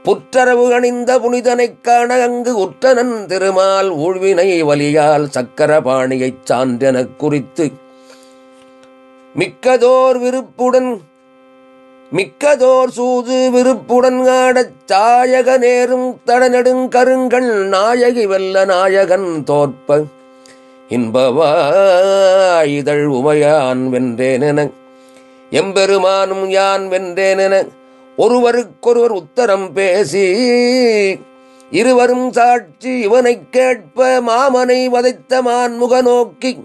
புற்றரவு அணிந்த புனிதனைக் காண அங்கு உற்றனன் திருமால் ஊழ்வினை வலியால் சக்கரபாணியைச் சான்றெனக் குறித்து மிக்கதோர் சூது விருப்புடன் ஆடச் சாயக நேரும் தடநெடுங்கருங்கள் நாயகி வெல்ல நாயகன் தோற்ப இன்பவாயிதழ் உமையான் வென்றேனென எம்பெருமானும் யான் வென்றேனென ஒருவருக்கொருவர் உத்தரம் பேசி இருவரும் சாட்சி இவனைக் கேட்ப மாமனை வதைத்த மான்முக நோக்கி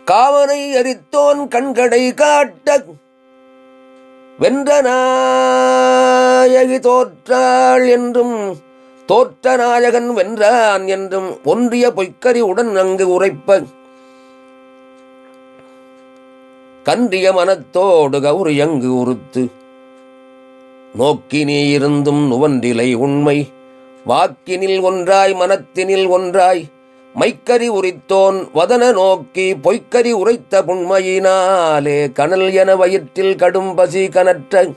காவனை எரித்தோன் கண்கடை காட்ட வென்ற நாயகி தோற்றாள் என்றும் தோற்ற நாயகன் வென்றான் என்றும் ஒன்றிய பொய்க்கரி உடன் அங்கு உரைப்ப கன்றிய மனத்தோடு கௌரி அங்கு உறுத்து நோக்கி நீ இருந்தும் நுவன்றிலை உண்மை வாக்கினில் ஒன்றாய் மனத்தினில் ஒன்றாய் மைக்கரி உரித்தோன் வதன நோக்கி பொய்க்கரி உரைத்த புண்மையினாலே கனல் என வயிற்றில் கடும் பசி கனற்ற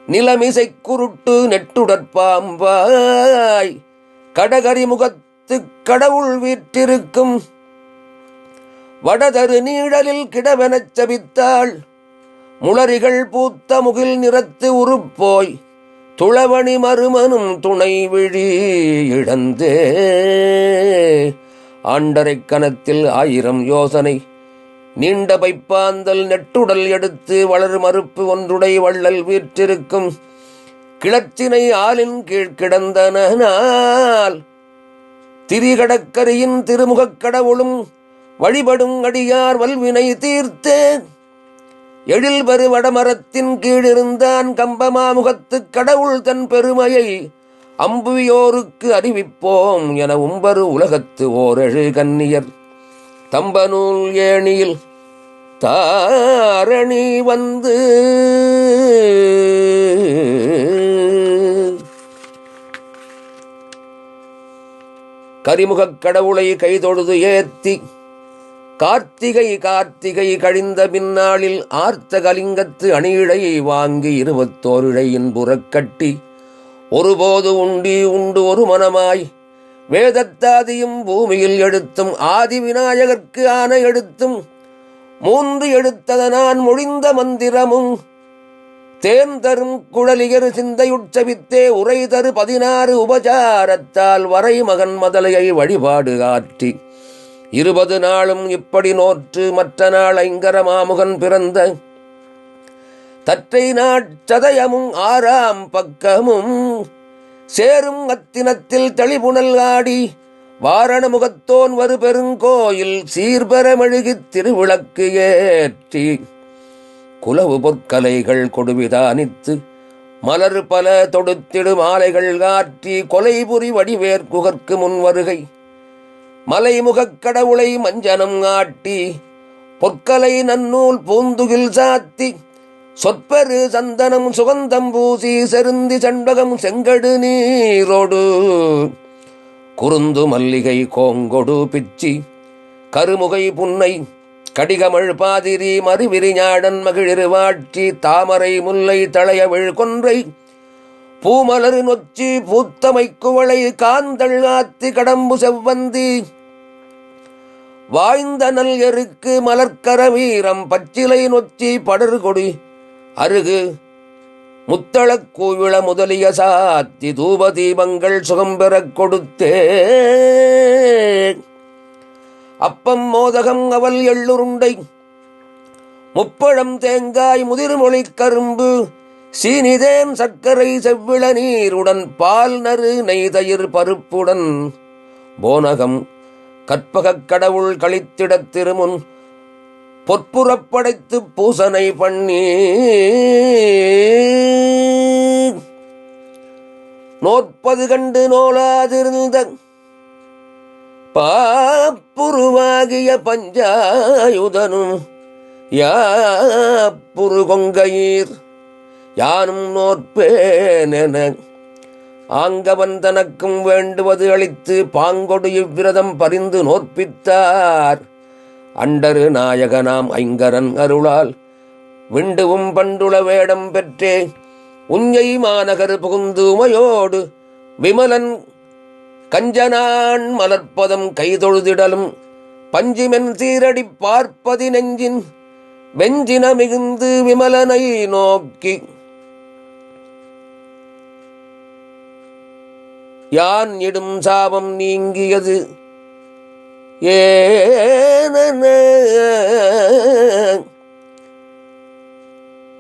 நிலமிசைக் குருட்டு நெட்டுடற்பாம்பாய் கடகரி முகத்துக் கடவுள் வீற்றிருக்கும் வடதரு நீழலில் கிடவெனச் சபித்தாள் முளரிகள் பூத்த முகில் நிறத்து உருப்போய் துளவணி மருமனும் துணை விழி இழந்தே ஆண்டரைக் கனத்தில் 1000 யோசனை நீண்ட பைப்பாந்தல் நெட்டுடல் எடுத்து வளர் மறுப்பு ஒன்றுடை வள்ளல் வீற்றிருக்கும் கிளச்சினை ஆலின் கீழ் கிடந்தனால் திரிகடக்கரியின் திருமுகக் கடவுளும் வழிபடும் அடியார் வல்வினை தீர்த்தேன். எழில் பெரு வடமரத்தின் கீழிருந்தான் கம்பமாமுகத்துக் கடவுள் தன் பெருமையை அம்புவியோருக்கு அறிவிப்போம் என உம்பரு உலகத்து ஓரெழு கன்னியர் தம்பநூல் ஏணியில் தாரணி வந்து கரிமுகக் கடவுளை கைதொழுது ஏத்தி கார்த்திகை கழிந்த பின்னாளில் ஆர்த்த கலிங்கத்து அணியிழையை வாங்கி 21 இழையின் புறக்கட்டி ஒருபோது உண்டு ஒரு மனமாய் வேதத்தாதியும் பூமியில் எடுத்தும் ஆதி விநாயகர்க்கு ஆன எடுத்தும் 3 எடுத்ததனான் மொழிந்த மந்திரமும் தேன் தரும் குழலியர் சிந்தையுட்சவித்தே உரை தரு 16 உபசாரத்தால் வரை மகன் மதலையை வழிபாடு ஆற்றி 20 நாளும் இப்படி நோற்று மற்ற நாள் ஐங்கர மாமுகன் பிறந்த தற்றை நாட்சதயமும் 6ஆம் பக்கமும் சேரும் அத்தினத்தில் தெளிபுணல் ஆடி வாரண முகத்தோன் வரு பெருங்கோயில் சீர்பெறமெழுகித் திருவிளக்கு ஏற்றி குலவு பொற்கலைகள் கொடுவிதானித்து மலர் பல தொடுத்திடு மாலைகள் காற்றி கொலைபுரி வடிவேற்குகற்கு முன் வருகை மலைமுகக் கடவுளை மஞ்சனம் ஆட்டி பொற்கலை நன்னூல் பூந்துகில் சாத்தி சொற்பெரு சந்தனம் சுகந்தம் பூசி செருந்தி சண்பகம் செங்கடு நீரோடு குறுந்து மல்லிகை கோங்கொடு பிச்சி கருமுகை புன்னை கடிகமழ் பாதிரி மறுவிரி ஞாடன் மகிழிரு வாட்சி தாமரை முல்லை தளையவிழ் கொன்றை பூமலர் நொச்சி பூத்தமை குவளை காந்தள் ஆத்தி கடம்பு செவ்வந்தி வாய்ந்த நல் எருக்கு மலர்க்கர வீரம் பச்சிலை நொச்சி படர்கொடி அருகு முத்தளக் கூவிள முதலிய சாத்தி தூப தீபங்கள் சுகம் பெறக் கொடுத்தே அப்பம் மோதகம் அவல் எள்ளுருண்டை முப்பழம் தேங்காய் முதிர்மொழி கரும்பு சீனிதேன் சர்க்கரை செவ்விள நீருடன் பால் நறு நெய்தயிர் பருப்புடன் போனகம் கற்பகக் கடவுள் கழித்திடத் திருமுன் பொற்புறப்படைத்து பூசனை பண்ணி நோற்பது கண்டு நோலாதிருந்த பாப்புருவாகிய பஞ்சாயுதனும் யாப்புரு கொங்கையீர் யானும் நோற்பேனென ஆங்கவன் தனக்கும் வேண்டுவது அளித்து பாங்கொடு இவ்விரதம் பரிந்து நோற்பித்தார். அண்டரு நாயகனாம் ஐங்கரன் அருளால் விண்டுவும் பண்டுள வேடம் பெற்றே உஞ்சை மாநகர் புகுந்து உமையோடு விமலன் கஞ்சனான் மலர்ப்பதம் கைதொழுதிடலும் பஞ்சிமென் சீரடி பார்ப்பதி நெஞ்சின் வெஞ்சின மிகுந்து விமலனை நோக்கி யான் இடும் சாபம் நீங்கியது ஏன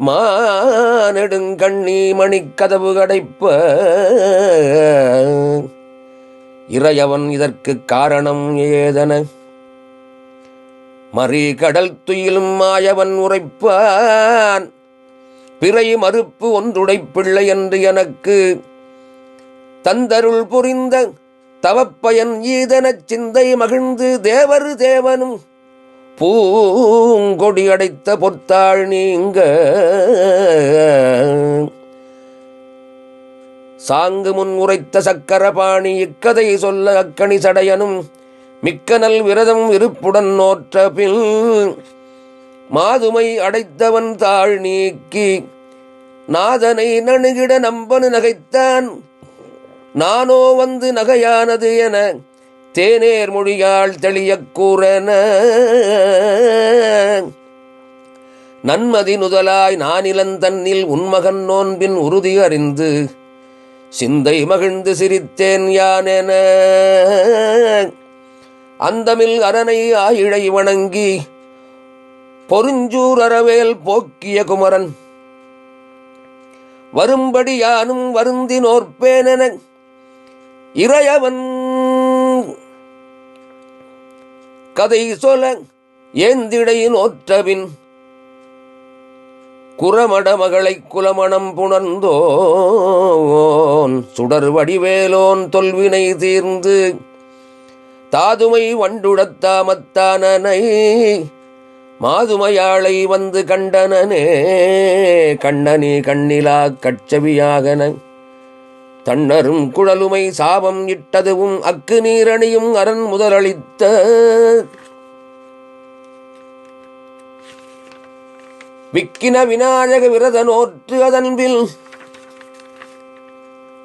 மானெடுங்கண்ணி மணிக்கதவு கடைப்ப இறையவன் இதற்கு காரணம் ஏதன மறி கடல் துயிலும் மாயவன் உரைப்பான் பிறை மறுப்பு ஒன்றுடை பிள்ளை என்று எனக்கு தந்தருள் புரிந்த தவப்பயன் ஈதனச் சிந்தை மகிழ்ந்து தேவரு தேவனும் பூங்கொடி அடைத்த பொத்தாள் நீங்க சாங்கு முன் உரைத்த சக்கரபாணி இக்கதை சொல்ல அக்கணி சடையனும் மிக்க நல் விரதம் விருப்புடன் நோற்ற பின் மாதுமை அடைத்தவன் தாழ் நீக்கி நாதனை நணுகிட நம்பனு நகைத்தான். நானோ வந்து நகையானது என தேனேர் மொழியாள் தெளியக் கூறன நன்மதி நுதலாய் நானிலந்தன்னில் உன்மகன் நோன்பின் உறுதி அறிந்து சிந்தை மகிழ்ந்து சிரித்தேன் யானென அந்தமில் அரணை ஆயிழை வணங்கி பொருஞ்சூர் அறவேல் போக்கிய குமரன் வரும்படி யானும் வருந்தி நோற்பேனென இறையவன் கதை சொல ஏந்திடை நோற்றபின் குறமட மகளை குலமணம் புணர்ந்தோன் சுடர் வடிவேலோன் தொல்வினை தீர்ந்து தாதுமை வண்டுடத்தாமத்தானனை மாதுமையாளை வந்து கண்டனனே கண்ணனே கண்ணிலா கட்சவியாகன தன்னரும் குழலுமை சாபம் இட்டதுவும் அக்கு நீரணியும் அரண் முதலளித்த விக்கின விநாயக விரத நோற்று அதன்பில்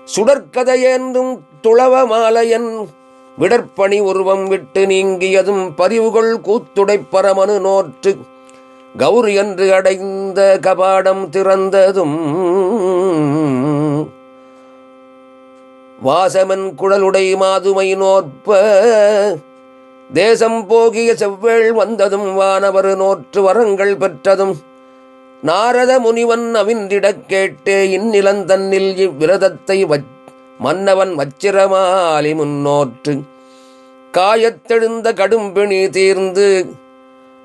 சுடற்கதையென்றும் துளவ மாலையன் விடற்பணி உருவம் விட்டு நீங்கியதும் பரிவுகள் கூத்துடைப் பரமனு நோற்று கௌரி என்று அடைந்த கபாடம் திறந்ததும் வாசமன் குழலுடை மாதுமை நோற்ப தேசம் போகிய செவ்வேள் வந்ததும் வானவர் நோற்று வரங்கள் பெற்றதும் நாரத முனிவன் அவின்றிடக் கேட்டே இந்நிலந்தன்னில் இவ்விரதத்தை மன்னவன் வச்சிரமாலி முன்னோற்று காயத்தெழுந்த கடும்பிணி தீர்ந்து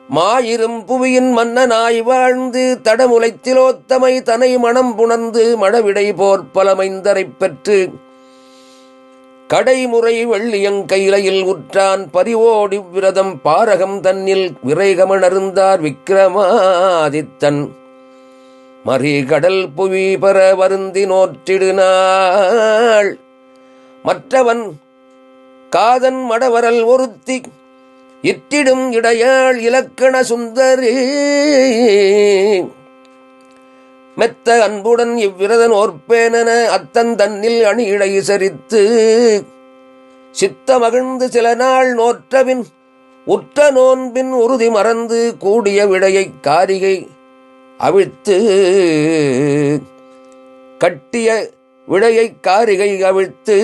மாயிரும் புவியின் மன்னனாய் வாழ்ந்து தடமுலைத்திலோத்தமை தனை மனம் புணர்ந்து மழவிடை போர்ப்பலமைந்தரைப் பெற்று கடைமுறை வெள்ளியங்கையிலையில் உற்றான் பரிவோடி விரதம் பாரகம் தன்னில் விரைகமணர்ந்தார் விக்கிரமாதித்தன் மறிகடல் புவி பெற வருந்தி நோற்றிடுநாள் மற்றவன் காதன் மடவரல் ஒருத்தி இட்டிடும் இடையாள் இலக்கண சுந்தரி மெத்த அன்புடன் இவ்விரதன் ஓர்ப்பேனென அத்தன் தன்னில் அணியிடை சரித்து சித்த மகிழ்ந்து சில நாள் நோற்றபின் உற்ற நோன்பின் உறுதி மறந்து கூடிய விடையை காரிகை அவிழ்த்து கட்டிய விடையை காரிகை அவிழ்த்து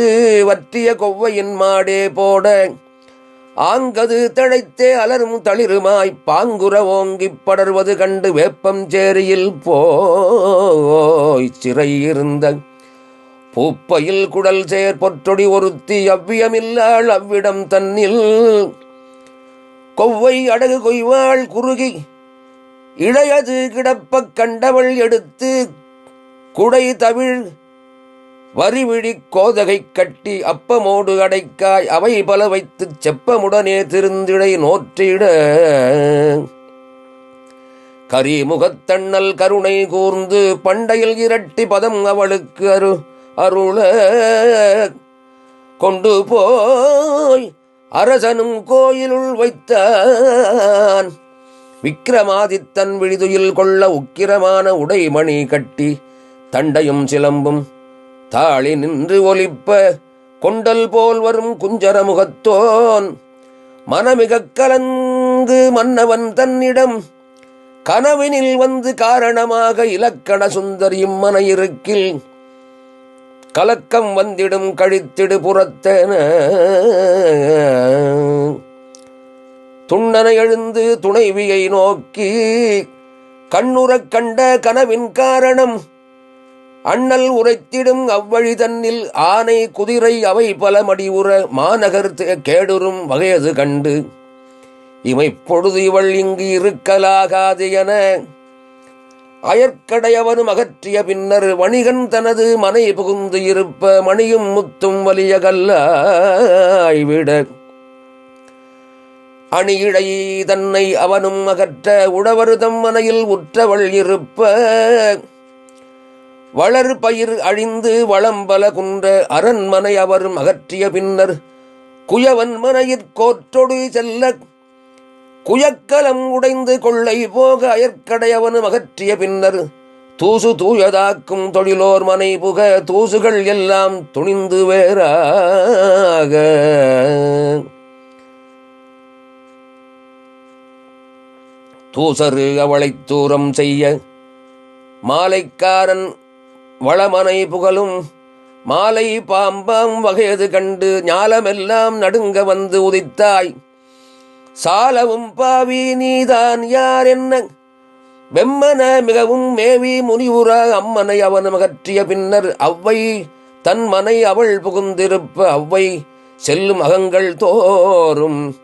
வற்றிய கொவ்வையின் மாடே போட ஆங்கது தழைத்தே அலரும் தளிருமாய் பாங்குற ஓங்கிப் படர்வது கண்டு வேப்பம் சேரியில் போய் சிறை இருந்த பூப்பையில் குடல் சேர் பொற்றொடி ஒருத்தி அவ்வியமில்லாள் அவ்விடம் தன்னில் கொவ்வை அடகு கொய்வாள் குறுகி இளையது கிடப்பக் கண்டவள் எடுத்து குடை தவிழ் வரிவிழி கோதகை கட்டி அப்பமோடு அடைக்காய் அவை பல வைத்துச் செப்பமுடனே திருந்திடை நோற்றிட கரிமுகத்தண்ணல் கருணை கூர்ந்து பண்டையில் இரட்டி பதம் அவளுக்கு அருள கொண்டு போய் அரசனும் கோயிலுள் வைத்தான் விக்கிரமாதித்தன் விழிதுயில் கொள்ள உக்கிரமான உடைமணி கட்டி தண்டையும் சிலம்பும் தாளி நின்று ஒலிப்ப கொண்டல் போல் வரும் குஞ்சர முகத்தோன் மனமிகக் கலந்து மன்னவன் தன்னிடம் கனவினில் வந்து காரணமாக இலக்கண சுந்தரியும் மன இருக்கில் கலக்கம் வந்திடும் கழித்திடு புறத்தென துண்ணனை எழுந்து துணைவியை நோக்கி கண்ணுறக் கண்ட கனவின் காரணம் அண்ணல் உரைத்திடும் அவ்வழி தன்னில் ஆனை குதிரை அவை பல மடிவுற மாநகர் கேடுறும் வகையது கண்டு இமைப்பொழுது இவள் இங்கு இருக்கலாகாது என அயற்கடையவனும் அகற்றிய பின்னர் வணிகன் தனது மனை புகுந்து இருப்ப மணியும் முத்தும் வலிய கல்லாய்விட அணியிடை தன்னை அவனும் அகற்ற உடவருதம் மனையில் உற்றவள் இருப்ப வளர் பயிர் அழிந்து வளம்பல குன்ற அரண்மனை அவரும் அகற்றிய பின்னர் குயவன் மனையிற்கோற்றொடு செல்ல குயக்கலம் உடைந்து கொள்ளை போக அயற்கடையவனும் அகற்றிய பின்னர் தூசு தூயதாக்கும் தொழிலோர் மனை புக தூசுகள் எல்லாம் துணிந்து வேறாக தூசரு அவளைத் தூரம் செய்ய மாலைக்காரன் வளமனை புகழும் மாலை பாம்பாம் வகையது கண்டு ஞாலமெல்லாம் நடுங்க வந்து உதித்தாய் சாலவும் பாவி நீதான் யார் என்ன வெம்மன மிகவும் மேவி முனிவுற அம்மனை அவன் அகற்றிய பின்னர் அவ்வை தன் மனை அவள் புகுந்திருப்ப அவ்வை செல்லும் அகங்கள் தோறும்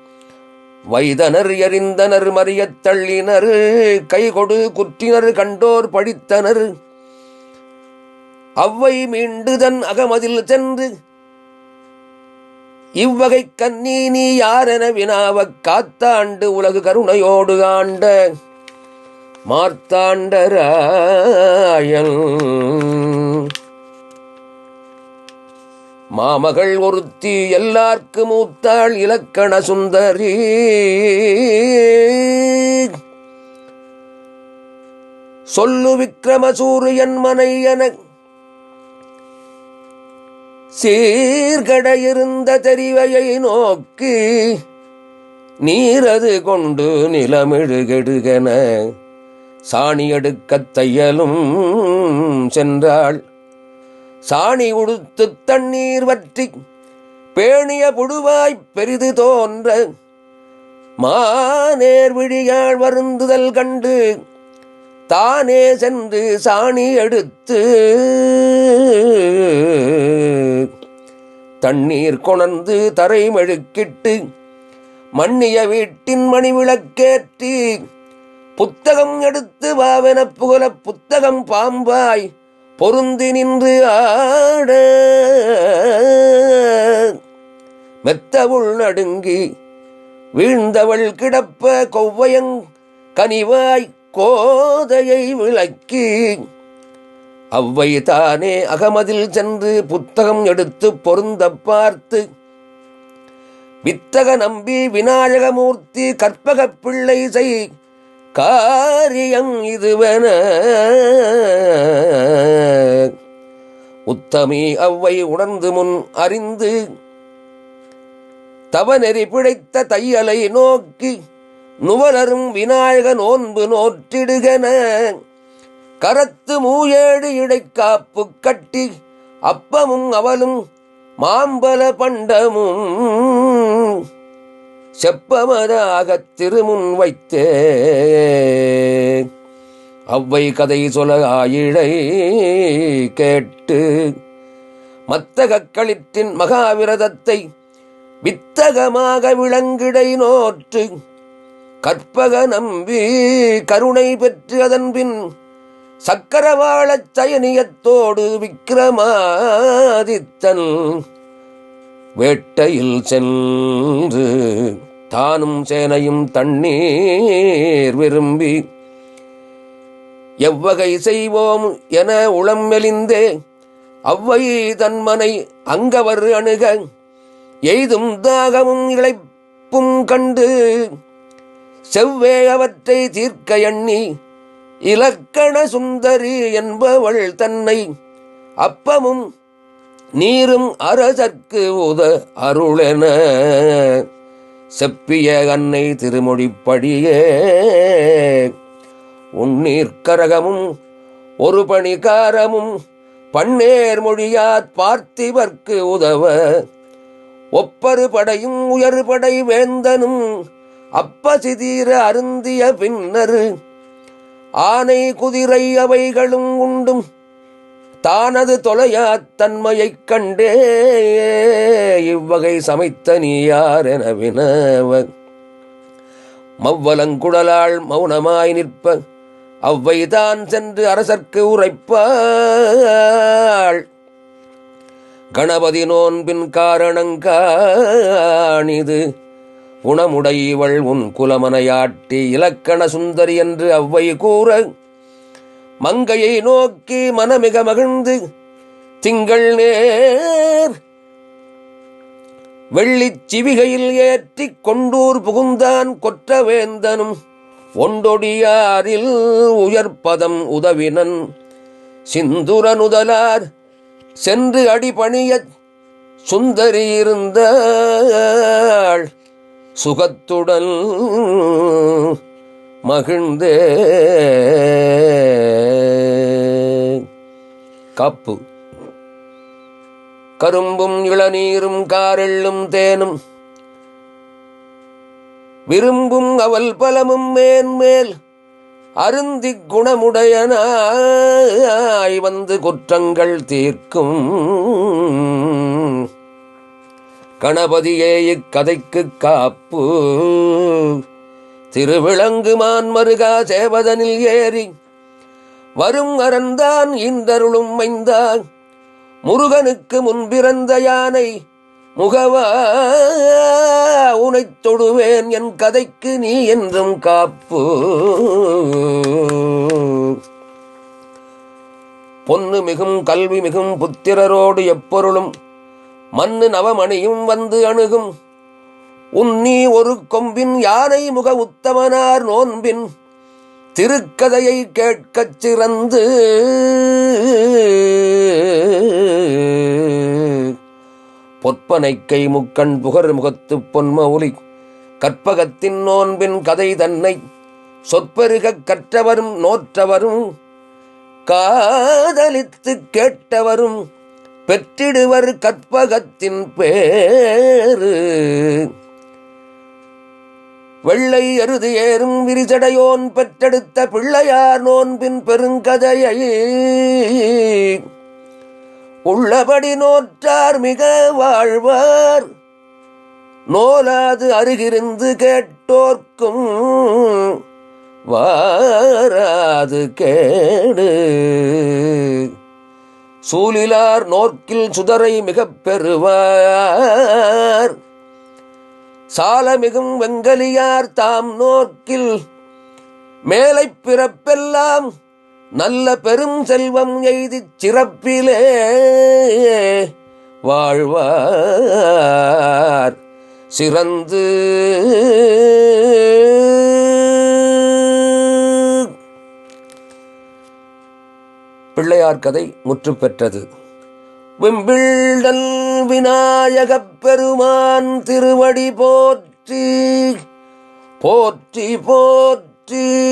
வைதனர் எறிந்தனர் மறியத் தள்ளினர் கைகொடு குற்றினர் கண்டோர் படித்தனர் அவ்வை மீண்டு தன் அகமதில் சென்று இவ்வகை கன்னி நீ யாரென வினாவக் காத்தாண்டு உலகு கருணையோடு ஆண்ட மார்த்தாண்டராயன் மாமகள் ஒருத்தி எல்லார்க்கு மூத்தாள் இலக்கண சுந்தரி சொல்லு விக்கிரமசூரியன் மனையன சீர்கடையிருந்த தெரிவையை நோக்கி நீரது கொண்டு நிலமிழுகெடுகென சாணி எடுக்கத் தையலும் சென்றாள் சாணி உடுத்து தண்ணீர் வற்றி பேணிய புடுவாய்ப் பெரிது தோன்ற மானேர் விழியாள் வருந்துதல் கண்டு தானே சென்று சாணி எடுத்து தண்ணீர் கொணர்ந்து தரை மெழுக்கிட்டு மண்ணிய வீட்டின் மணிவிளக்கேற்றி புத்தகம் எடுத்து வாவென புகழ புத்தகம் பாம்பாய் பொருந்தி நின்று ஆட மெத்தவுள் நடுங்கி வீழ்ந்தவள் கிடப்ப கொவ்வையங் கனிவாய் கோதையை விளக்கி அவ்வை தானே அகமதில் சென்று புத்தகம் எடுத்து பொருந்த பார்த்து வித்தக நம்பி விநாயகமூர்த்தி கற்பகப் பிள்ளை செய் காரியம் இதுவென உத்தமி அவ்வை உணர்ந்து முன் அறிந்து தவநெறி பிழைத்த தையலை நோக்கி நுவலரும் விநாயக நோன்பு நோற்றிடுகென கரத்து 7 இடைக்காப்பு கட்டி அப்பமும் அவலும் மாம்பல பண்டமும் செப்பமதாகத் திருமுன் வைத்தே அவ்வை கதை சொல ஆயிழை கேட்டு மத்தகக்களிற்றின் மகாவிரதத்தை வித்தகமாக விளங்கிடை நோற்று கற்பக நம்பி கருணை பெற்று அதன்பின் சக்கரவாளச் சயனியத்தோடு விக்கிரமாதித்தன் வேட்டையில் சென்று தானும் சேனையும் தண்ணீர் விரும்பி எவ்வகை செய்வோம் என உளம் மெலிந்தே அவ்வை தன்மனை அங்கவர் அணுக எய்தும் தாகமும் இளைப்பும் கண்டு செவ்வே அவற்றை தீர்க்க எண்ணி இலக்கண சுந்தரி என்பவள் தன்னை அப்பமும் நீரும் அரசர்க்கு உத அருளென செப்பிய அன்னை திருமொழிப்படியே உன்னீர்க்கரகமும் ஒரு பணிகாரமும் பன்னேர் மொழியாத் பார்த்திவர்க்கு உதவ ஒப்பரு படையும் உயர்படை வேந்தனும் அப்பசிதீர அருந்திய பின்னர் ஆனை குதிரை அவைகளும் உண்டும் தானது தொலையாத் தன்மையைக் கண்டே இவ்வகை சமைத்த நீ யார் என வினவ மவ்வலங்குடலாள் மௌனமாய் நிற்ப அவ்வைதான் சென்று அரசர்க்கு உரைப்பாள் கணபதி நோன்பின் காரணங்காணிது குணமுடையவள் உன் குலமனையாட்டி இலக்கண சுந்தரி என்று அவ்வை கூற மங்கையை நோக்கி மனமிக மகிழ்ந்து திங்கள் நேர் வெள்ளிச் சிவிகையில் ஏற்றிக் கொண்டூர் புகுந்தான் கொற்றவேந்தனும் ஒண்டொடியாரில் உயர்பதம் உதவினன் சிந்துரனுதலார் சென்று அடிபணியச் சுந்தரி இருந்தாள் சுகத்துடன் மகிழ்ந்தே. காப்பு கரும்பும் இளநீரும் காரெள்ளும் தேனும் விரும்பும் அவல் பலமும் மேன்மேல் அருந்திக் குணமுடையனாய் வந்து குற்றங்கள் தீர்க்கும் கணபதியே இக்கதைக்கு காப்பு. திருவிளங்கு மான்மருகா சேவதனில் ஏறி வரும் அறந்தான் இந்தருளும் மைந்தான் முருகனுக்கு முன்பிறந்த யானை முகவா உனைத் தொடுவேன் என் கதைக்கு நீ என்றும் காப்பு. பொன்னு மிகும் கல்வி மிகும் புத்திரரோடு எப்பொருளும் மண்ணு நவமணியும் வந்து அணுகும் உன்னி ஒரு கொம்பின் யானை முக உத்தமனார் நோன்பின் திருக்கதையை கேட்கச் சிறந்து பொற்பனைக்கை முக்கண் புகர் முகத்து பொன்மௌலி கற்பகத்தின் நோன்பின் கதை தன்னை சொற்பெருகக் கற்றவரும் நோற்றவரும் காதலித்து கேட்டவரும் பெற்றிடுவர் கற்பகத்தின் பேரு. வெள்ளை அருது ஏறும் விரிசடையோன் பெற்றெடுத்த பிள்ளையார் நோன்பின் பெருங்கதையை உள்ளபடி நோற்றார் மிக வாழ்வார் நோலாது அருகிருந்து கேட்டோர்க்கும் வாராது கேடு. சூலிலார் நோக்கில் சுடரை மிகப் பெறுவார் சாலமிகும் வெங்கலியார் தாம் நோக்கில் மேலைப் பிறப்பெல்லாம் நல்ல பெரும் செல்வம் எய்திச் சிறப்பிலே வாழ்வார் சிறந்து. பிள்ளையார் கதை முற்று பெற்றது. வெம்பிள்டல் விநாயகப் பெருமான் திருவடி போற்றி போற்றி போற்றி.